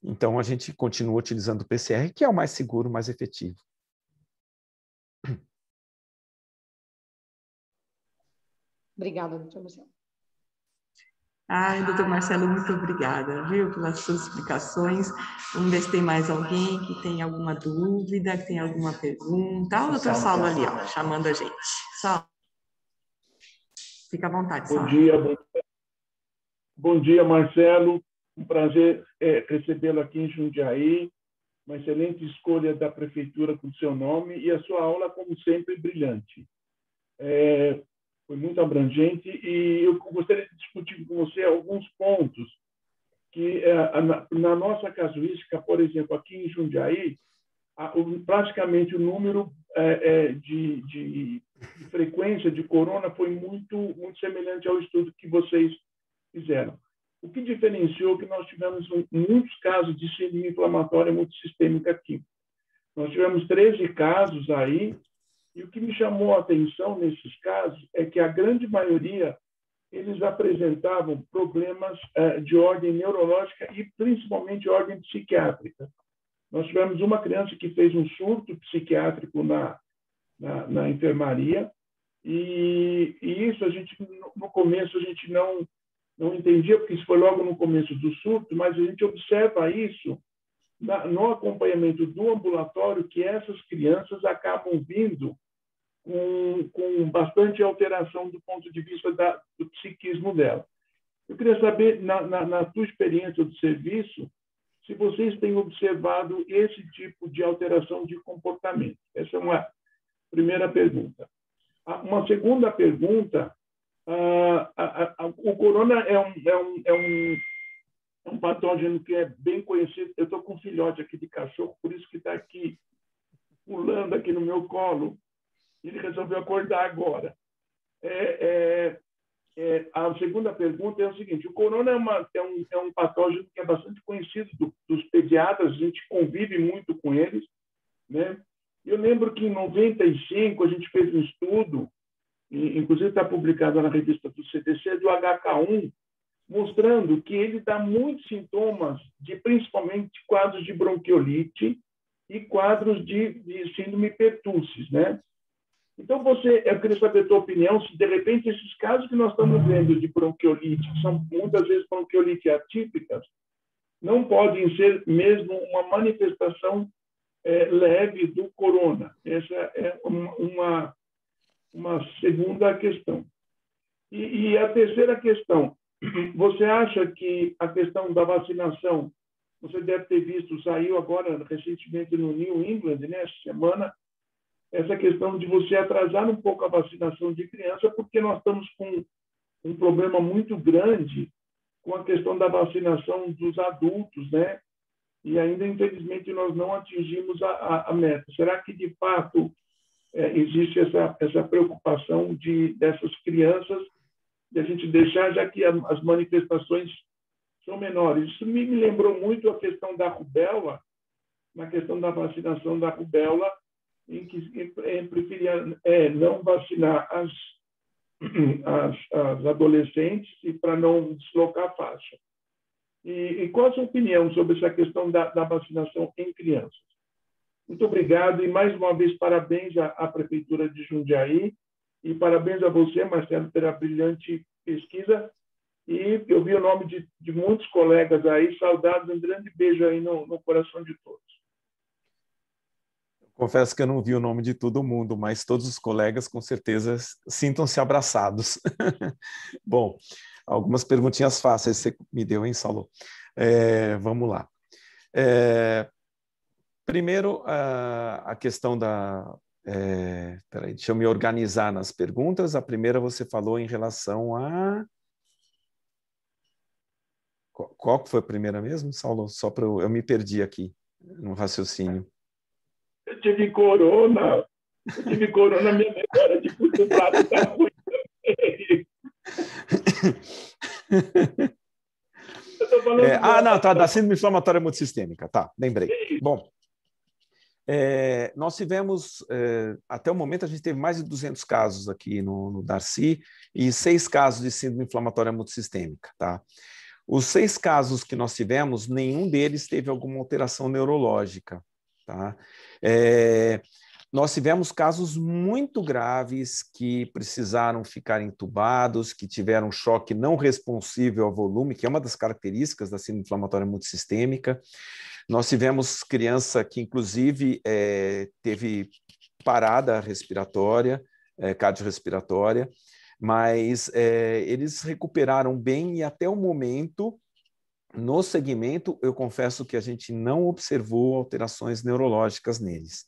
então a gente continua utilizando o PCR, que é o mais seguro, mais efetivo. Obrigada, doutor Marcelo. Ai, doutor Marcelo, muito obrigada, viu, pelas suas explicações. Vamos ver se tem mais alguém que tem alguma dúvida, que tem alguma pergunta. Olha o doutor Saulo ali, ó, chamando a gente. Saulo, fica à vontade, Saulo. Bom dia, Marcelo. Um prazer recebê-lo aqui em Jundiaí. Uma excelente escolha da prefeitura com o seu nome e a sua aula, como sempre, brilhante. Foi muito abrangente e eu gostaria de discutir com você alguns pontos que, na nossa casuística, por exemplo, aqui em Jundiaí, praticamente o número de frequência de corona foi muito semelhante ao estudo que vocês fizeram. O que diferenciou que nós tivemos muitos casos de síndrome inflamatória multissistêmica aqui. Nós tivemos 13 casos aí, e o que me chamou a atenção nesses casos é que a grande maioria, eles apresentavam problemas de ordem neurológica e principalmente de ordem psiquiátrica. Nós tivemos uma criança que fez um surto psiquiátrico na enfermaria, e isso a gente, no começo, a gente não entendia, porque isso foi logo no começo do surto, mas a gente observa isso no acompanhamento do ambulatório, que essas crianças acabam vindo com bastante alteração do ponto de vista do psiquismo dela. Eu queria saber, na tua experiência do serviço, se vocês têm observado esse tipo de alteração de comportamento. Essa é uma primeira pergunta. Uma segunda pergunta, o corona é um patógeno que é bem conhecido. Eu estou com um filhote aqui de cachorro, por isso que está aqui, pulando aqui no meu colo. Ele resolveu acordar agora. A segunda pergunta é o seguinte: o corona é um patógeno que é bastante conhecido dos pediatras, a gente convive muito com eles, né? Eu lembro que em 95 a gente fez um estudo, inclusive está publicado na revista do CDC, do HK1, mostrando que ele dá muitos sintomas de principalmente quadros de bronquiolite e quadros de síndrome pertussis, né? Então, eu queria saber a tua opinião, se de repente esses casos que nós estamos vendo de bronquiolite, que são muitas vezes bronquiolite atípicas, não podem ser mesmo uma manifestação leve do corona. Essa é uma segunda questão. E a terceira questão, você acha que a questão da vacinação, você deve ter visto, saiu agora recentemente no New England, né, essa semana, essa questão de você atrasar um pouco a vacinação de criança, porque nós estamos com um problema muito grande com a questão da vacinação dos adultos, né? E ainda, infelizmente, nós não atingimos a meta. Será que, de fato, existe essa preocupação dessas crianças, de a gente deixar, já que as manifestações são menores? Isso me lembrou muito a questão da rubéola, na questão da vacinação da rubéola, em que preferia não vacinar as adolescentes e para não deslocar a faixa. E qual a sua opinião sobre essa questão da vacinação em crianças? Muito obrigado e, mais uma vez, parabéns à Prefeitura de Jundiaí e parabéns a você, Marcelo, pela brilhante pesquisa. E eu vi o nome de muitos colegas aí, saudades, um grande beijo aí no coração de todos. Confesso que eu não vi o nome de todo mundo, mas todos os colegas, com certeza, sintam-se abraçados. Bom, algumas perguntinhas fáceis você me deu, hein, Saulo? Vamos lá. Primeiro, a questão da... peraí, deixa eu me organizar nas perguntas. A primeira você falou em relação a... Qual foi a primeira mesmo, Saulo? Só para eu me perdi aqui no raciocínio. Eu tive corona, minha memória de curto prazo está ruim também. Não, tá, da síndrome inflamatória multissistêmica, tá, lembrei. Bom, nós tivemos, até o momento, a gente teve mais de 200 casos aqui no Darcy e 6 casos de síndrome inflamatória multissistêmica, tá? Os 6 casos que nós tivemos, nenhum deles teve alguma alteração neurológica, tá? Nós tivemos casos muito graves que precisaram ficar entubados, que tiveram choque não responsível ao volume, que é uma das características da síndrome inflamatória multissistêmica. Nós tivemos criança que, inclusive, teve parada respiratória, cardiorrespiratória, mas eles recuperaram bem e até o momento, no segmento, eu confesso que a gente não observou alterações neurológicas neles.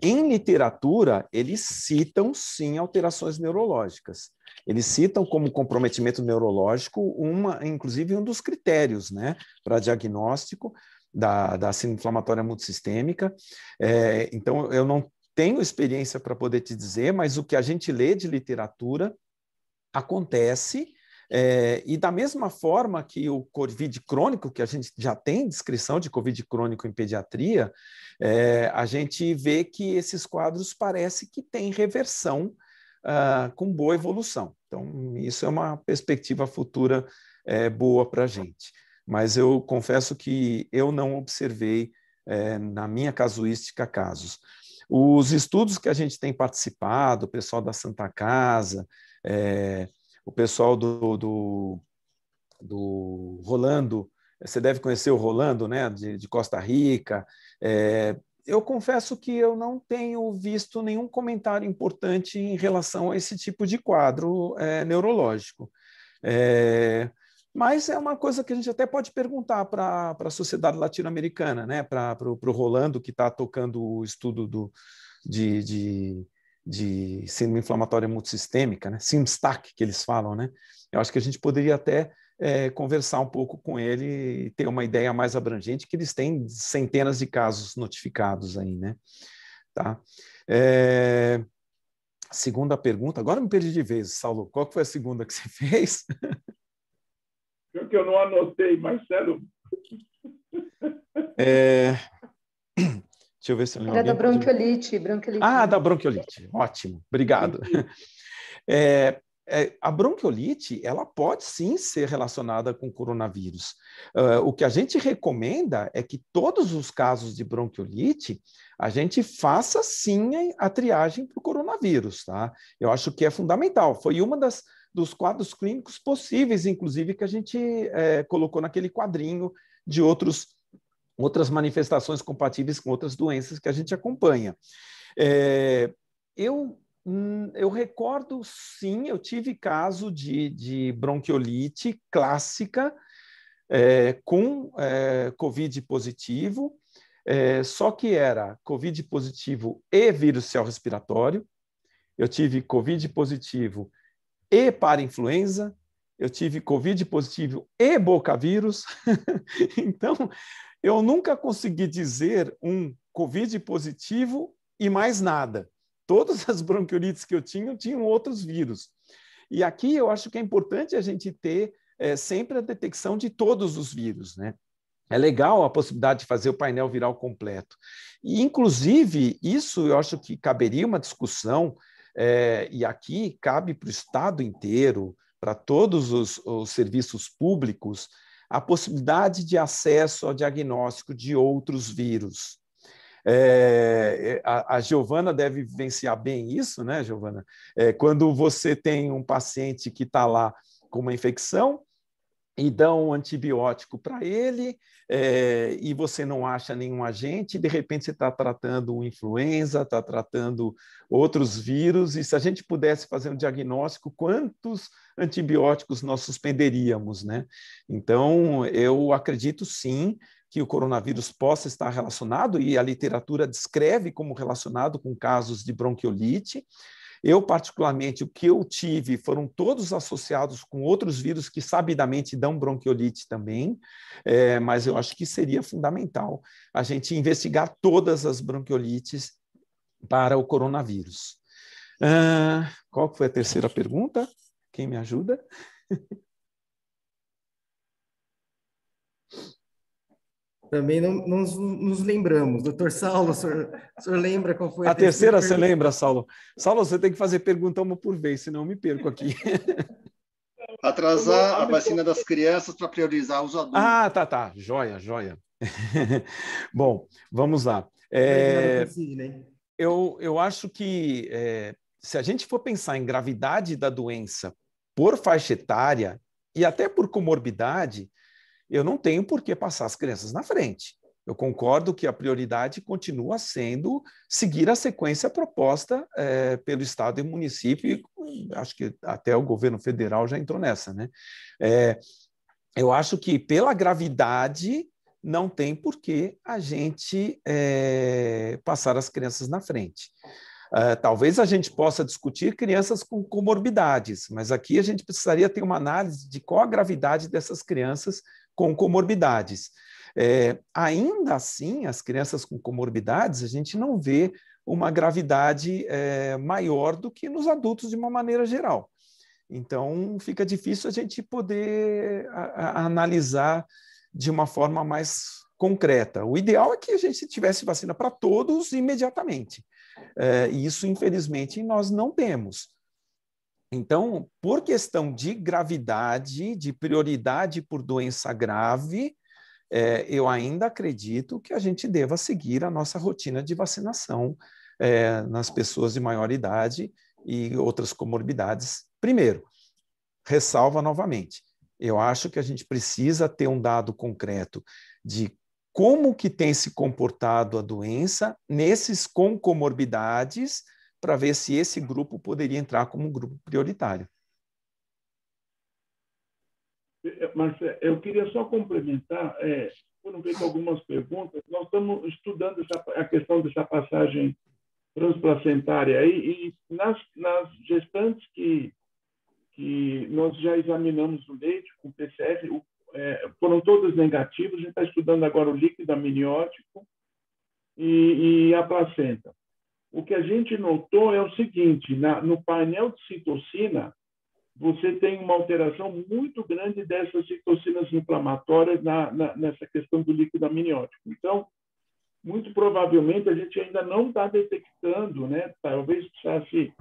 Em literatura, eles citam, sim, alterações neurológicas. Eles citam como comprometimento neurológico, inclusive, um dos critérios, né, para diagnóstico da síndrome inflamatória multissistêmica. Então, eu não tenho experiência para poder te dizer, mas o que a gente lê de literatura acontece. E da mesma forma que o COVID crônico, que a gente já tem descrição de COVID crônico em pediatria, a gente vê que esses quadros parece que têm reversão com boa evolução. Então, isso é uma perspectiva futura boa para a gente. Mas eu confesso que eu não observei, na minha casuística, casos. Os estudos que a gente tem participado, o pessoal da Santa Casa, o pessoal do Rolando, você deve conhecer o Rolando, né, de Costa Rica. Eu confesso que eu não tenho visto nenhum comentário importante em relação a esse tipo de quadro neurológico. Mas é uma coisa que a gente até pode perguntar para a sociedade latino-americana, né, para o Rolando, que está tocando o estudo de síndrome inflamatória multissistêmica, né? SIMSTAC, que eles falam, né? Eu acho que a gente poderia até conversar um pouco com ele e ter uma ideia mais abrangente, que eles têm centenas de casos notificados aí, né? Tá? Segunda pergunta, agora me perdi de vez, Saulo, qual foi a segunda que você fez? Que eu não anotei, Marcelo. Deixa eu ver se eu lembro. Era da bronquiolite. Da bronquiolite. Ótimo, obrigado. A bronquiolite, ela pode sim ser relacionada com coronavírus. O que a gente recomenda é que todos os casos de bronquiolite, a gente faça sim a triagem para o coronavírus, tá? Eu acho que é fundamental. Foi uma dos quadros clínicos possíveis, inclusive, que a gente colocou naquele quadrinho de outras manifestações compatíveis com outras doenças que a gente acompanha. Eu recordo, sim, eu tive caso de bronquiolite clássica com COVID positivo, só que era COVID positivo e vírus céu-respiratório. Eu tive COVID positivo e parainfluenza, eu tive COVID positivo e bocavírus. Então, eu nunca consegui dizer um COVID positivo e mais nada. Todas as bronquiolites que eu tinham outros vírus. E aqui eu acho que é importante a gente ter sempre a detecção de todos os vírus, né? É legal a possibilidade de fazer o painel viral completo. E, inclusive, isso eu acho que caberia uma discussão, e aqui cabe para o Estado inteiro, para todos os serviços públicos, a possibilidade de acesso ao diagnóstico de outros vírus. A Giovana deve vivenciar bem isso, né, Giovana? Quando você tem um paciente que está lá com uma infecção, e dão um antibiótico para ele, e você não acha nenhum agente, e de repente você está tratando influenza, está tratando outros vírus, e se a gente pudesse fazer um diagnóstico, quantos antibióticos nós suspenderíamos, né? Então, eu acredito sim que o coronavírus possa estar relacionado, e a literatura descreve como relacionado com casos de bronquiolite. Eu, particularmente, o que eu tive foram todos associados com outros vírus que sabidamente dão bronquiolite também, mas eu acho que seria fundamental a gente investigar todas as bronquiolites para o coronavírus. Qual foi a terceira pergunta? Quem me ajuda? Também não nos lembramos. Doutor Saulo, o senhor lembra qual foi a terceira? Você lembra, Saulo? Saulo, você tem que fazer pergunta uma por vez, senão eu me perco aqui. Atrasar a vacina das crianças para priorizar os adultos. Tá. Joia. Bom, vamos lá. Eu acho que se a gente for pensar em gravidade da doença por faixa etária e até por comorbidade, eu não tenho por que passar as crianças na frente. Eu concordo que a prioridade continua sendo seguir a sequência proposta pelo Estado e município, e acho que até o governo federal já entrou nessa, né? Eu acho que pela gravidade não tem por que a gente passar as crianças na frente. Talvez a gente possa discutir crianças com comorbidades, mas aqui a gente precisaria ter uma análise de qual a gravidade dessas crianças com comorbidades. Ainda assim, as crianças com comorbidades, a gente não vê uma gravidade maior do que nos adultos de uma maneira geral. Então, fica difícil a gente poder analisar de uma forma mais concreta. O ideal é que a gente tivesse vacina para todos imediatamente. E isso, infelizmente, nós não temos. Então, por questão de gravidade, de prioridade por doença grave, eu ainda acredito que a gente deva seguir a nossa rotina de vacinação nas pessoas de maior idade e outras comorbidades. Primeiro, ressalva novamente, eu acho que a gente precisa ter um dado concreto de como que tem se comportado a doença nesses com comorbidades, para ver se esse grupo poderia entrar como um grupo prioritário. Mas eu queria só complementar, foram feitas algumas perguntas, nós estamos estudando a questão dessa passagem transplacentária aí, e nas gestantes que nós já examinamos o leite com PCR, foram todas negativas, a gente está estudando agora o líquido amniótico e a placenta. O que a gente notou é o seguinte, no painel de citocina, você tem uma alteração muito grande dessas citocinas inflamatórias nessa questão do líquido amniótico. Então, muito provavelmente, a gente ainda não está detectando, né? Talvez precisasse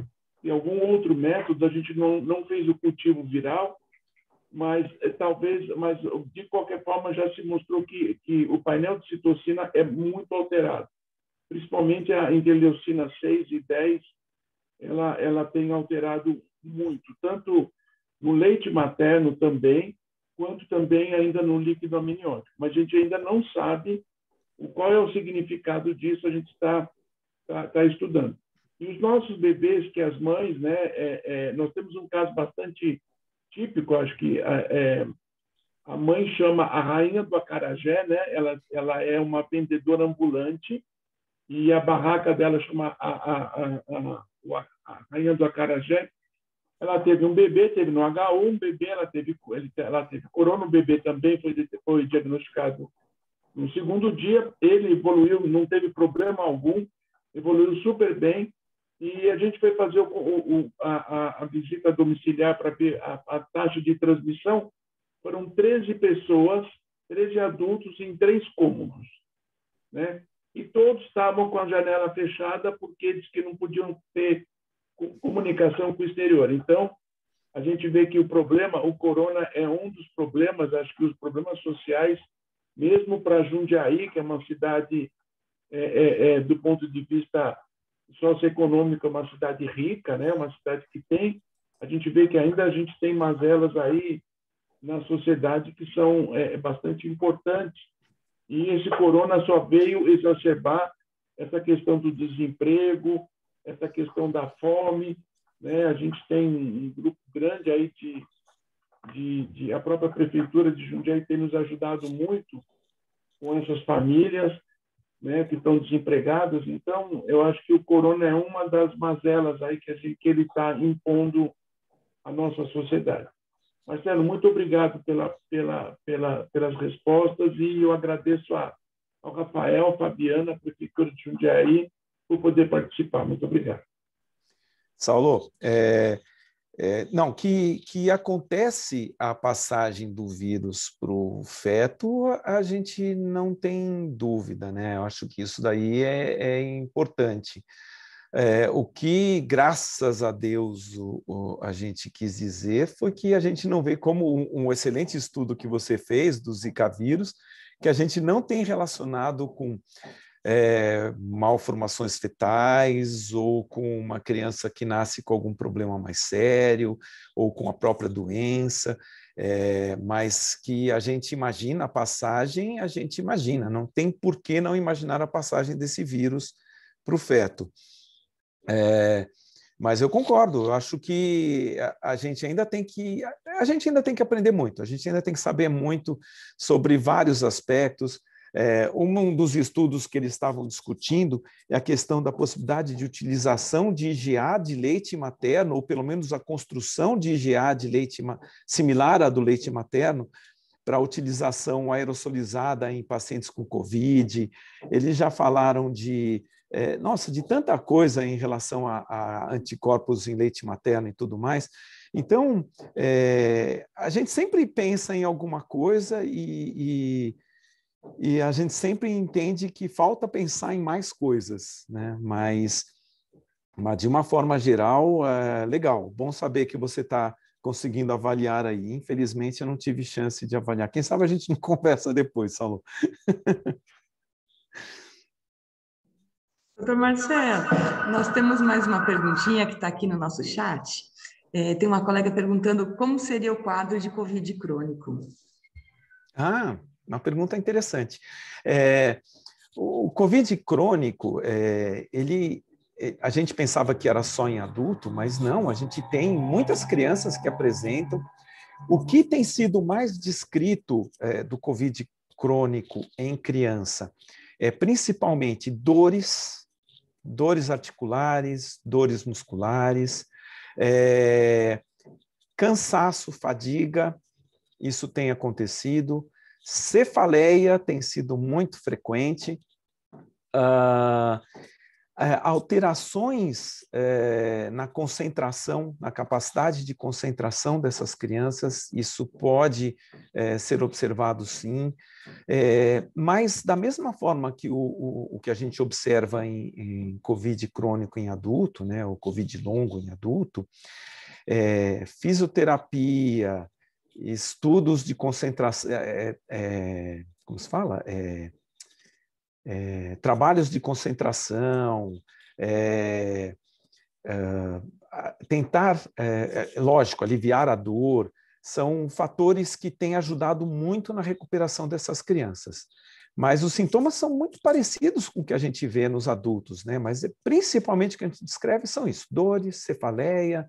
de algum outro método, a gente não fez o cultivo viral, mas de qualquer forma já se mostrou que o painel de citocina é muito alterado. Principalmente a interleucina 6 e 10, ela tem alterado muito, tanto no leite materno também, quanto também ainda no líquido amniótico. Mas a gente ainda não sabe qual é o significado disso, a gente está estudando. E os nossos bebês, que as mães, né, nós temos um caso bastante típico, acho que a mãe chama a rainha do acarajé, né? Ela é uma vendedora ambulante e a barraca dela chama a rainha do acarajé. Ela teve um bebê, teve no H1, um bebê, ela teve corona, o bebê também foi diagnosticado no segundo dia, ele evoluiu, não teve problema algum, evoluiu super bem, e a gente foi fazer a visita domiciliar para ver a taxa de transmissão. Foram 13 pessoas, 13 adultos em 3 cômodos, né? E todos estavam com a janela fechada porque eles que não podiam ter comunicação com o exterior. Então, a gente vê que o corona é um dos problemas, acho que os problemas sociais, mesmo para Jundiaí, que é uma cidade, do ponto de vista socioeconômico, é uma cidade rica, né? Uma cidade que tem, a gente vê que ainda a gente tem mazelas aí na sociedade que são bastante importantes. E esse corona só veio exacerbar essa questão do desemprego, essa questão da fome, né? A gente tem um grupo grande aí a própria prefeitura de Jundiaí tem nos ajudado muito com essas famílias, né, que estão desempregadas. Então, eu acho que o corona é uma das mazelas aí que ele está impondo à nossa sociedade. Marcelo, muito obrigado pelas respostas e eu agradeço ao Rafael, Fabiana, prefeitura de Jundiaí, por poder participar. Muito obrigado. Saulo, não, que acontece a passagem do vírus para o feto, a gente não tem dúvida, né? Eu acho que isso daí é importante. O que, graças a Deus, a gente quis dizer foi que a gente não vê, como um excelente estudo que você fez do Zika vírus, que a gente não tem relacionado com malformações fetais ou com uma criança que nasce com algum problema mais sério ou com a própria doença, mas que a gente imagina a passagem, a gente imagina, não tem por que não imaginar a passagem desse vírus para o feto. Mas eu concordo, eu acho que a gente ainda tem que aprender muito, a gente ainda tem que saber muito sobre vários aspectos. Um dos estudos que eles estavam discutindo é a questão da possibilidade de utilização de IgA de leite materno, ou pelo menos a construção de IgA de leite similar à do leite materno, para utilização aerossolizada em pacientes com Covid. Eles já falaram de tanta coisa em relação a anticorpos em leite materno e tudo mais. Então, a gente sempre pensa em alguma coisa e a gente sempre entende que falta pensar em mais coisas, né? Mas de uma forma geral, legal, bom saber que você está conseguindo avaliar aí. Infelizmente, eu não tive chance de avaliar. Quem sabe a gente não conversa depois, Saulo. Doutor Marcelo, nós temos mais uma perguntinha que está aqui no nosso chat. Tem uma colega perguntando como seria o quadro de Covid crônico. Uma pergunta interessante. O Covid crônico, a gente pensava que era só em adulto, mas não, a gente tem muitas crianças que apresentam. O que tem sido mais descrito do Covid crônico em criança é principalmente dores articulares, dores musculares, cansaço, fadiga, isso tem acontecido. Cefaleia tem sido muito frequente. Alterações na concentração, na capacidade de concentração dessas crianças, isso pode ser observado sim, mas da mesma forma que o que a gente observa em Covid crônico em adulto, né, o Covid longo em adulto, fisioterapia, estudos de concentração, como se fala? Trabalhos de concentração, tentar, lógico, aliviar a dor, são fatores que têm ajudado muito na recuperação dessas crianças. Mas os sintomas são muito parecidos com o que a gente vê nos adultos, né? Mas principalmente o que a gente descreve são isso: dores, cefaleia,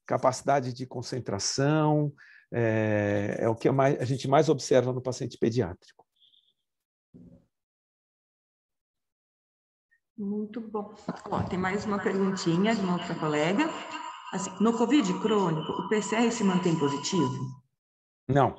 capacidade de concentração, é o que a gente mais observa no paciente pediátrico. Muito bom. Ó, tem mais uma perguntinha de uma outra colega. Assim, no COVID crônico, o PCR se mantém positivo? Não.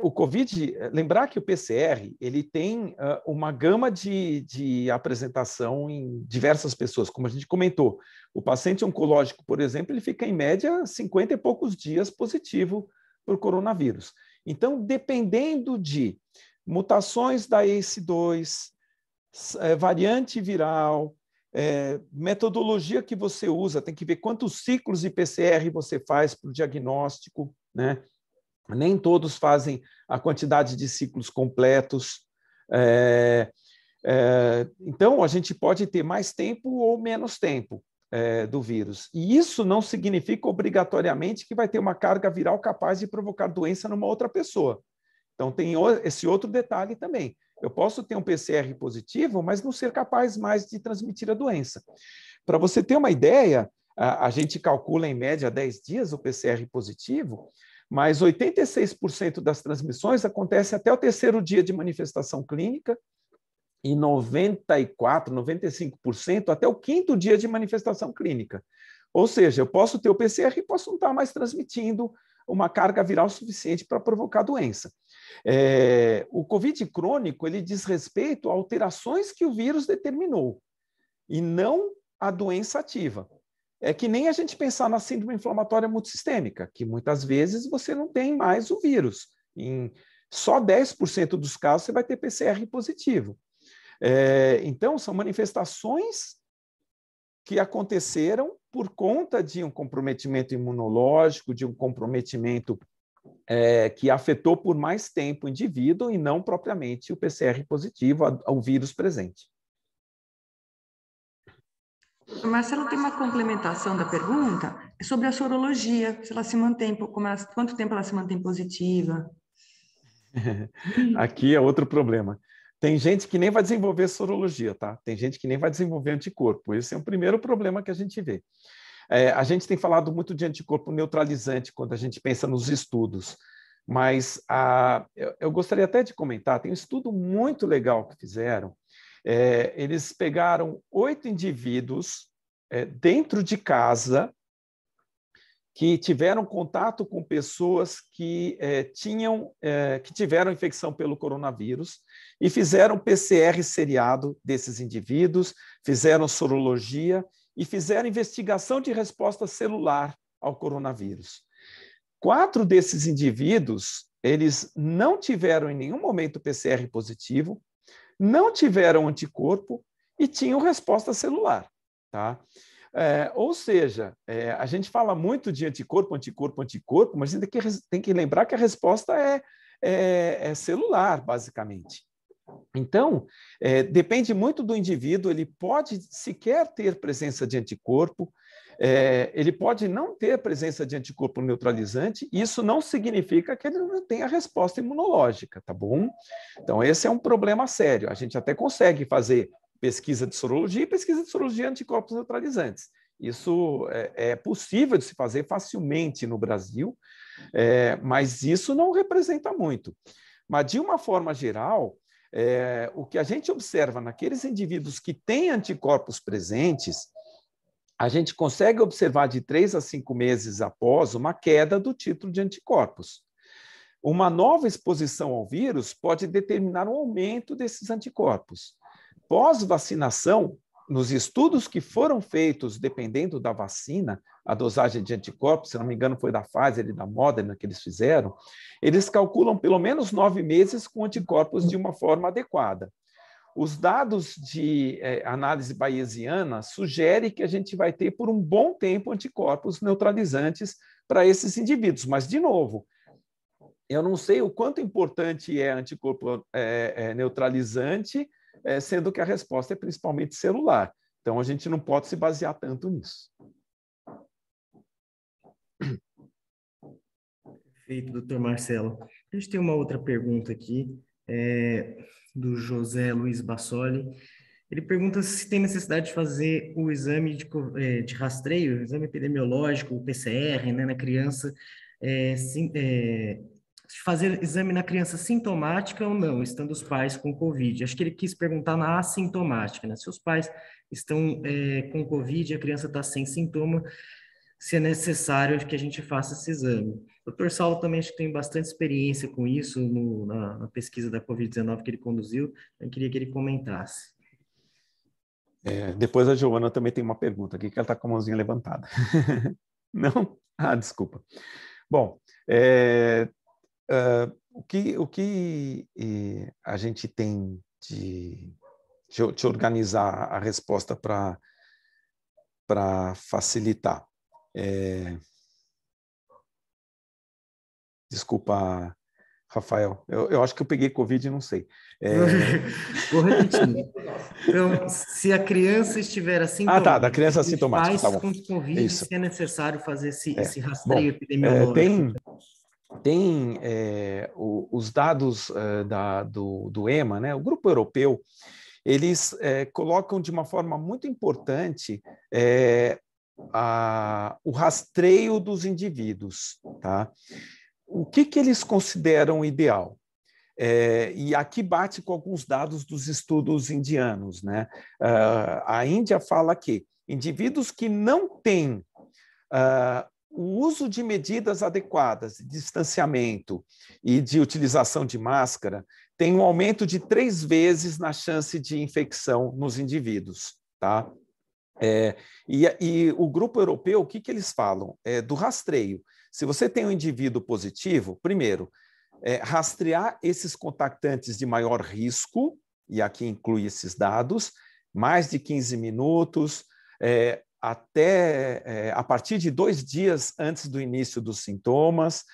O COVID, lembrar que o PCR ele tem uma gama de apresentação em diversas pessoas, como a gente comentou. O paciente oncológico, por exemplo, ele fica em média 50 e poucos dias positivo para o coronavírus. Então, dependendo de mutações da ACE2, variante viral, metodologia que você usa, tem que ver quantos ciclos de PCR você faz para o diagnóstico, né? Nem todos fazem a quantidade de ciclos completos. Então, a gente pode ter mais tempo ou menos tempo do vírus. E isso não significa obrigatoriamente que vai ter uma carga viral capaz de provocar doença numa outra pessoa. Então, tem esse outro detalhe também. Eu posso ter um PCR positivo, mas não ser capaz mais de transmitir a doença. Para você ter uma ideia, a gente calcula em média 10 dias o PCR positivo, mas 86% das transmissões acontece até o 3º dia de manifestação clínica e 95% até o 5º dia de manifestação clínica. Ou seja, eu posso ter o PCR e posso não estar mais transmitindo uma carga viral suficiente para provocar doença. O COVID crônico ele diz respeito a alterações que o vírus determinou e não a doença ativa. É que nem a gente pensar na síndrome inflamatória multissistêmica, que muitas vezes você não tem mais o vírus. Em só 10% dos casos você vai ter PCR positivo. Então, são manifestações que aconteceram por conta de um comprometimento imunológico, de um comprometimento que afetou por mais tempo o indivíduo e não propriamente o PCR positivo ao vírus presente. Marcelo, tem uma complementação da pergunta sobre a sorologia, se ela se mantém, quanto tempo ela se mantém positiva? Aqui é outro problema. Tem gente que nem vai desenvolver sorologia, tá? Tem gente que nem vai desenvolver anticorpo. Esse é o primeiro problema que a gente vê. A gente tem falado muito de anticorpo neutralizante quando a gente pensa nos estudos, mas eu gostaria até de comentar, tem um estudo muito legal que fizeram. Eles pegaram 8 indivíduos dentro de casa que tiveram contato com pessoas que tiveram infecção pelo coronavírus e fizeram PCR seriado desses indivíduos, fizeram sorologia e fizeram investigação de resposta celular ao coronavírus. 4 desses indivíduos, eles não tiveram em nenhum momento PCR positivo, não tiveram anticorpo e tinham resposta celular, tá? Ou seja, a gente fala muito de anticorpo, mas a gente tem que lembrar que a resposta é celular, basicamente. Então, depende muito do indivíduo, ele pode sequer ter presença de anticorpo, ele pode não ter presença de anticorpo neutralizante, isso não significa que ele não tenha resposta imunológica, tá bom? Então, esse é um problema sério. A gente até consegue fazer pesquisa de sorologia e pesquisa de sorologia de anticorpos neutralizantes. Isso é possível de se fazer facilmente no Brasil, mas isso não representa muito. Mas, de uma forma geral, o que a gente observa naqueles indivíduos que têm anticorpos presentes, a gente consegue observar de 3 a 5 meses após uma queda do título de anticorpos. Uma nova exposição ao vírus pode determinar um aumento desses anticorpos. Pós-vacinação, nos estudos que foram feitos, dependendo da vacina, a dosagem de anticorpos, se não me engano foi da Pfizer e da Moderna que eles fizeram, eles calculam pelo menos 9 meses com anticorpos de uma forma adequada. Os dados de análise bayesiana sugerem que a gente vai ter por um bom tempo anticorpos neutralizantes para esses indivíduos, mas, de novo, eu não sei o quanto importante é anticorpo neutralizante, sendo que a resposta é principalmente celular. Então, a gente não pode se basear tanto nisso. Perfeito, doutor Marcelo. A gente tem uma outra pergunta aqui, do José Luiz Bassoli. Ele pergunta se tem necessidade de fazer o exame de rastreio, o exame epidemiológico, o PCR, né, na criança, fazer exame na criança sintomática ou não, estando os pais com Covid. Acho que ele quis perguntar na assintomática, né? Se os pais estão com Covid e a criança está sem sintoma, se é necessário que a gente faça esse exame. O Dr. Saulo também acho que tem bastante experiência com isso na pesquisa da Covid-19 que ele conduziu, eu queria que ele comentasse. Depois a Giovana também tem uma pergunta aqui, que ela está com a mãozinha levantada. Não? Ah, desculpa. Bom, o que a gente tem de organizar a resposta para facilitar? Desculpa, Rafael, eu acho que eu peguei Covid e não sei. Vou repetir. Então, se a criança estiver assintomática, da criança assintomática, tá bom. Com Covid, Isso. se é necessário fazer esse rastreio epidemiológico. Tem os dados do EMA, né? O Grupo Europeu, eles colocam de uma forma muito importante o rastreio dos indivíduos, tá? O que eles consideram ideal? E aqui bate com alguns dados dos estudos indianos, né? A Índia fala que indivíduos que não têm o uso de medidas adequadas de distanciamento e de utilização de máscara tem um aumento de 3 vezes na chance de infecção nos indivíduos, tá? E o grupo europeu, o que eles falam? Do rastreio. Se você tem um indivíduo positivo, primeiro, rastrear esses contactantes de maior risco, e aqui inclui esses dados, mais de 15 minutos, a partir de 2 dias antes do início dos sintomas,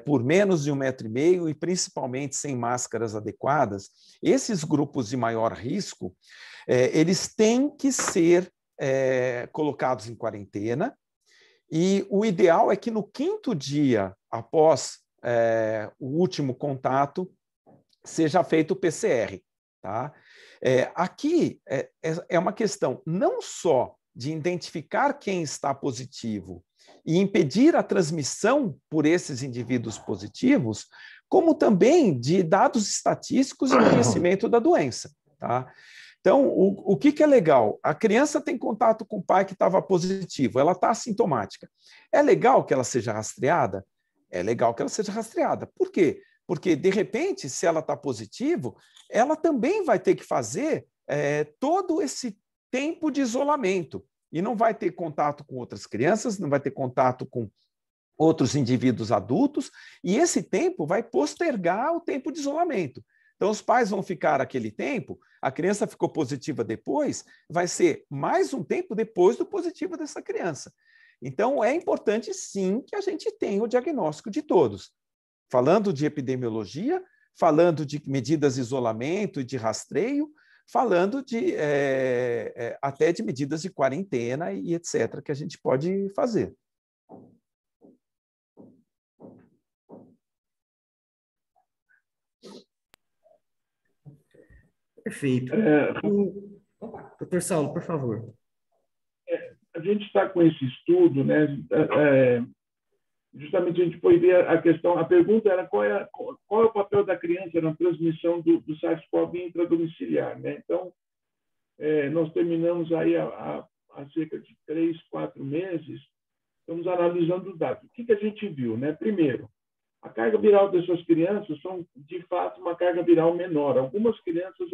por menos de 1,5 metro e principalmente sem máscaras adequadas, esses grupos de maior risco, eles têm que ser colocados em quarentena, e o ideal é que no 5º dia após o último contato seja feito o PCR. Tá? Aqui é uma questão não só de identificar quem está positivo e impedir a transmissão por esses indivíduos positivos, como também de dados estatísticos e conhecimento da doença. Tá? Então, o que é legal? A criança tem contato com o pai que estava positivo, ela está assintomática. É legal que ela seja rastreada? É legal que ela seja rastreada. Por quê? Porque, de repente, se ela está positivo, ela também vai ter que fazer todo esse tempo de isolamento e não vai ter contato com outras crianças, não vai ter contato com outros indivíduos adultos, e esse tempo vai postergar o tempo de isolamento. Então, os pais vão ficar aquele tempo, a criança ficou positiva depois, vai ser mais um tempo depois do positivo dessa criança. Então, é importante, sim, que a gente tenha o diagnóstico de todos. Falando de epidemiologia, falando de medidas de isolamento e de rastreio, falando até de medidas de quarentena e etc., que a gente pode fazer. Perfeito. Doutor Saulo, por favor. A gente está com esse estudo, né? Justamente a gente foi ver a questão, a pergunta era qual é o papel da criança na transmissão do SARS-CoV intradomiciliar, né? Então, nós terminamos aí há cerca de 3, 4 meses, estamos analisando os dados. O que a gente viu, né? Primeiro, a carga viral dessas crianças são, de fato, uma carga viral menor. Algumas crianças,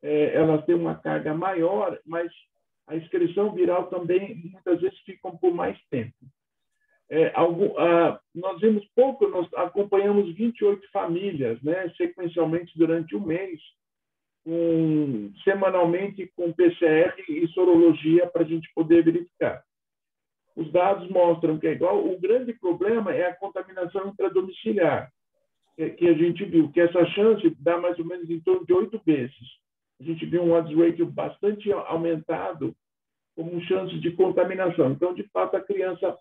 elas têm uma carga maior, mas a excreção viral também, muitas vezes, ficam por mais tempo. Nós vimos pouco, nós acompanhamos 28 famílias, né, sequencialmente durante um mês, semanalmente com PCR e sorologia para a gente poder verificar. Os dados mostram que é igual. O grande problema é a contaminação intradomiciliar, que a gente viu, que essa chance dá mais ou menos em torno de 8 vezes. A gente viu um odds ratio bastante aumentado como chance de contaminação. Então, de fato, a criança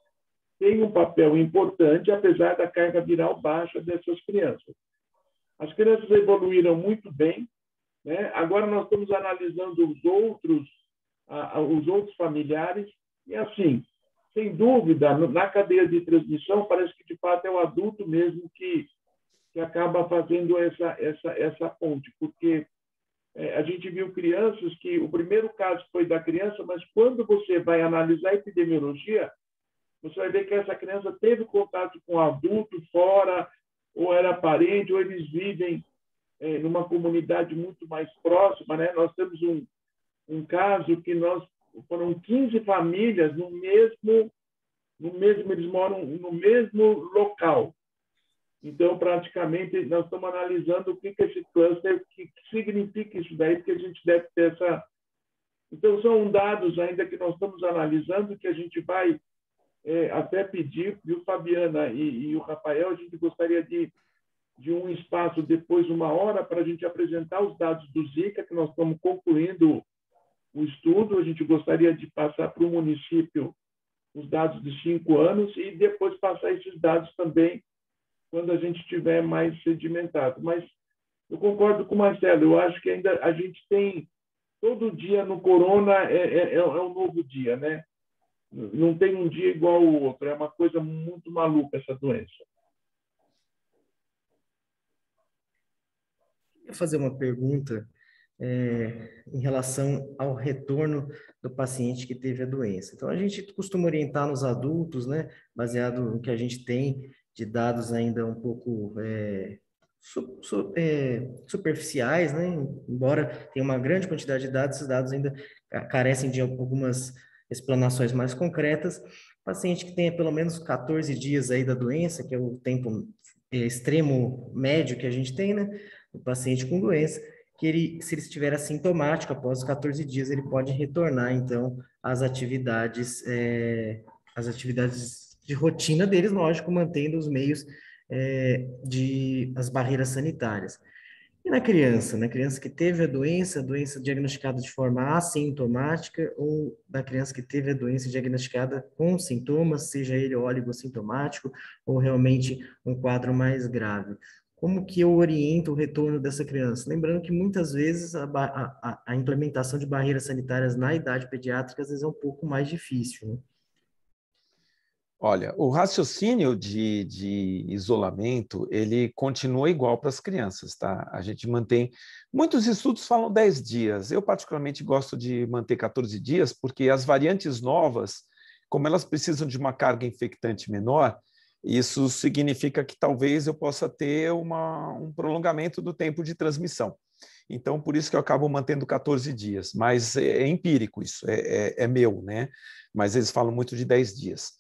tem um papel importante, apesar da carga viral baixa dessas crianças. As crianças evoluíram muito bem, né? Agora nós estamos analisando os outros familiares, e assim, sem dúvida, na cadeia de transmissão, parece que de fato é o adulto mesmo que acaba fazendo essa ponte, porque a gente viu crianças que o primeiro caso foi da criança, mas quando você vai analisar a epidemiologia, você vai ver que essa criança teve contato com adulto fora, ou era parente, ou eles vivem numa comunidade muito mais próxima, né? Nós temos um caso que foram 15 famílias no mesmo, eles moram no mesmo local. Então, praticamente, nós estamos analisando o que é esse cluster, o que significa isso daí, porque a gente deve ter essa... Então, são dados ainda que nós estamos analisando, que a gente vai até pedir, viu, Fabiana e o Rafael, a gente gostaria de um espaço depois, 1 hora, para a gente apresentar os dados do Zika, que nós estamos concluindo o estudo. A gente gostaria de passar para o município os dados de 5 anos e depois passar esses dados também quando a gente tiver mais sedimentado. Mas eu concordo com o Marcelo, eu acho que ainda a gente tem, todo dia no corona é um novo dia, né? Não tem um dia igual ao outro, é uma coisa muito maluca essa doença. Eu queria fazer uma pergunta em relação ao retorno do paciente que teve a doença. Então, a gente costuma orientar nos adultos, né, baseado no que a gente tem de dados ainda um pouco superficiais, né, embora tenha uma grande quantidade de dados, esses dados ainda carecem de algumas explanações mais concretas. Paciente que tenha pelo menos 14 dias aí da doença, que é o tempo extremo médio que a gente tem, né, o paciente com doença, que se ele estiver assintomático, após os 14 dias, ele pode retornar, então, às atividades de rotina deles, lógico, mantendo os meios as barreiras sanitárias. E na criança que teve a doença diagnosticada de forma assintomática, ou da criança que teve a doença diagnosticada com sintomas, seja ele oligossintomático ou realmente um quadro mais grave. Como que eu oriento o retorno dessa criança? Lembrando que muitas vezes a implementação de barreiras sanitárias na idade pediátrica às vezes é um pouco mais difícil, né? Olha, o raciocínio de isolamento, ele continua igual para as crianças, tá? A gente mantém... Muitos estudos falam 10 dias. Eu, particularmente, gosto de manter 14 dias, porque as variantes novas, como elas precisam de uma carga infectante menor, isso significa que talvez eu possa ter um prolongamento do tempo de transmissão. Então, por isso que eu acabo mantendo 14 dias. Mas é empírico isso, é meu, né? Mas eles falam muito de 10 dias.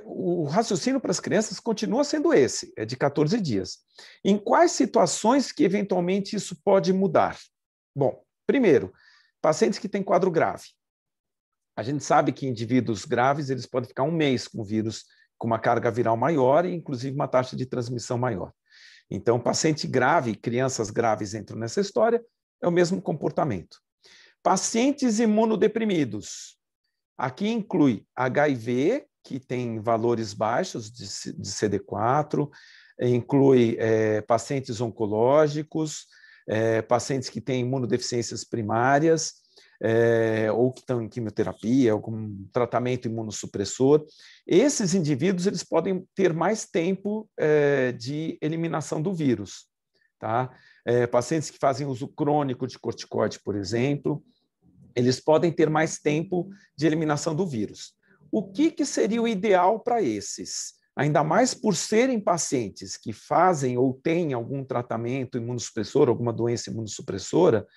O raciocínio para as crianças continua sendo esse, é de 14 dias. Em quais situações que eventualmente isso pode mudar? Bom, primeiro, pacientes que têm quadro grave. A gente sabe que indivíduos graves eles podem ficar 1 mês com o vírus com uma carga viral maior e inclusive uma taxa de transmissão maior. Então, paciente grave, crianças graves entram nessa história, é o mesmo comportamento. Pacientes imunodeprimidos. Aqui inclui HIV, que tem valores baixos de CD4, inclui pacientes oncológicos, pacientes que têm imunodeficiências primárias, ou que estão em quimioterapia, algum tratamento imunossupressor. Esses indivíduos eles podem ter mais tempo de eliminação do vírus. Tá? Pacientes que fazem uso crônico de corticoide, por exemplo, eles podem ter mais tempo de eliminação do vírus. O que seria o ideal para esses? Ainda mais por serem pacientes que fazem ou têm algum tratamento imunossupressor, alguma doença imunossupressora,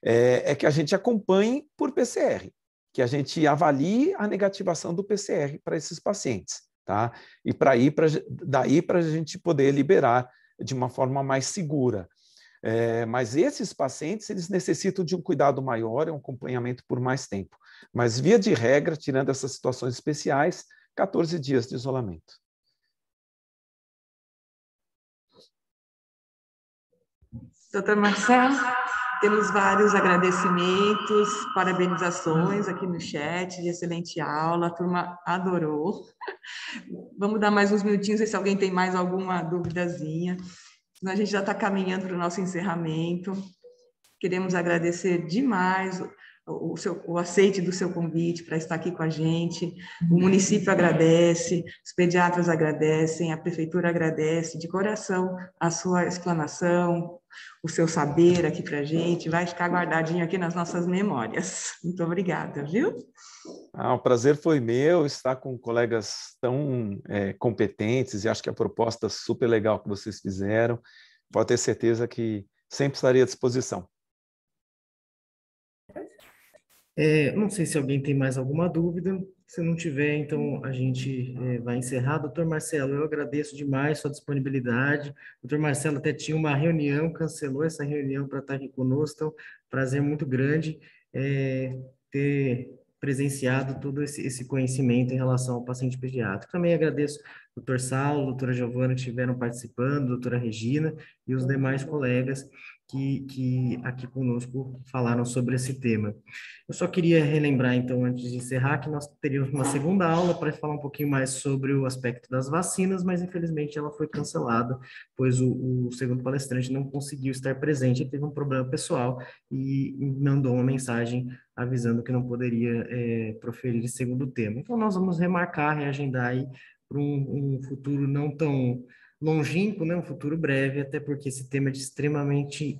é que a gente acompanhe por PCR, que a gente avalie a negativação do PCR para esses pacientes, tá? E daí para a gente poder liberar de uma forma mais segura. Mas esses pacientes, eles necessitam de um cuidado maior, um acompanhamento por mais tempo. Mas, via de regra, tirando essas situações especiais, 14 dias de isolamento. Doutor Marcelo? Temos vários agradecimentos, parabenizações aqui no chat, de excelente aula, a turma adorou. Vamos dar mais uns minutinhos, ver se alguém tem mais alguma duvidazinha. Senão a gente já está caminhando para o nosso encerramento. Queremos agradecer demais o aceite do seu convite para estar aqui com a gente. O município agradece, os pediatras agradecem, a prefeitura agradece de coração a sua explanação, o seu saber aqui para a gente, vai ficar guardadinho aqui nas nossas memórias. Muito obrigada, viu? O prazer foi meu estar com colegas tão competentes e acho que a proposta super legal que vocês fizeram. Pode ter certeza que sempre estarei à disposição. Não sei se alguém tem mais alguma dúvida. Se não tiver, então a gente vai encerrar. Doutor Marcelo, eu agradeço demais sua disponibilidade. Doutor Marcelo até tinha uma reunião, cancelou essa reunião para estar aqui conosco. Então, prazer muito grande ter presenciado todo esse conhecimento em relação ao paciente pediátrico. Também agradeço o doutor Saulo, a doutora Giovana, que estiveram participando, a doutora Regina e os demais colegas que aqui conosco falaram sobre esse tema. Eu só queria relembrar, então, antes de encerrar, que nós teríamos uma segunda aula para falar um pouquinho mais sobre o aspecto das vacinas, mas infelizmente ela foi cancelada, pois o segundo palestrante não conseguiu estar presente, ele teve um problema pessoal e mandou uma mensagem avisando que não poderia proferir esse segundo tema. Então, nós vamos remarcar, reagendar aí para um futuro não tão longínquo, né, um futuro breve, até porque esse tema é de extremamente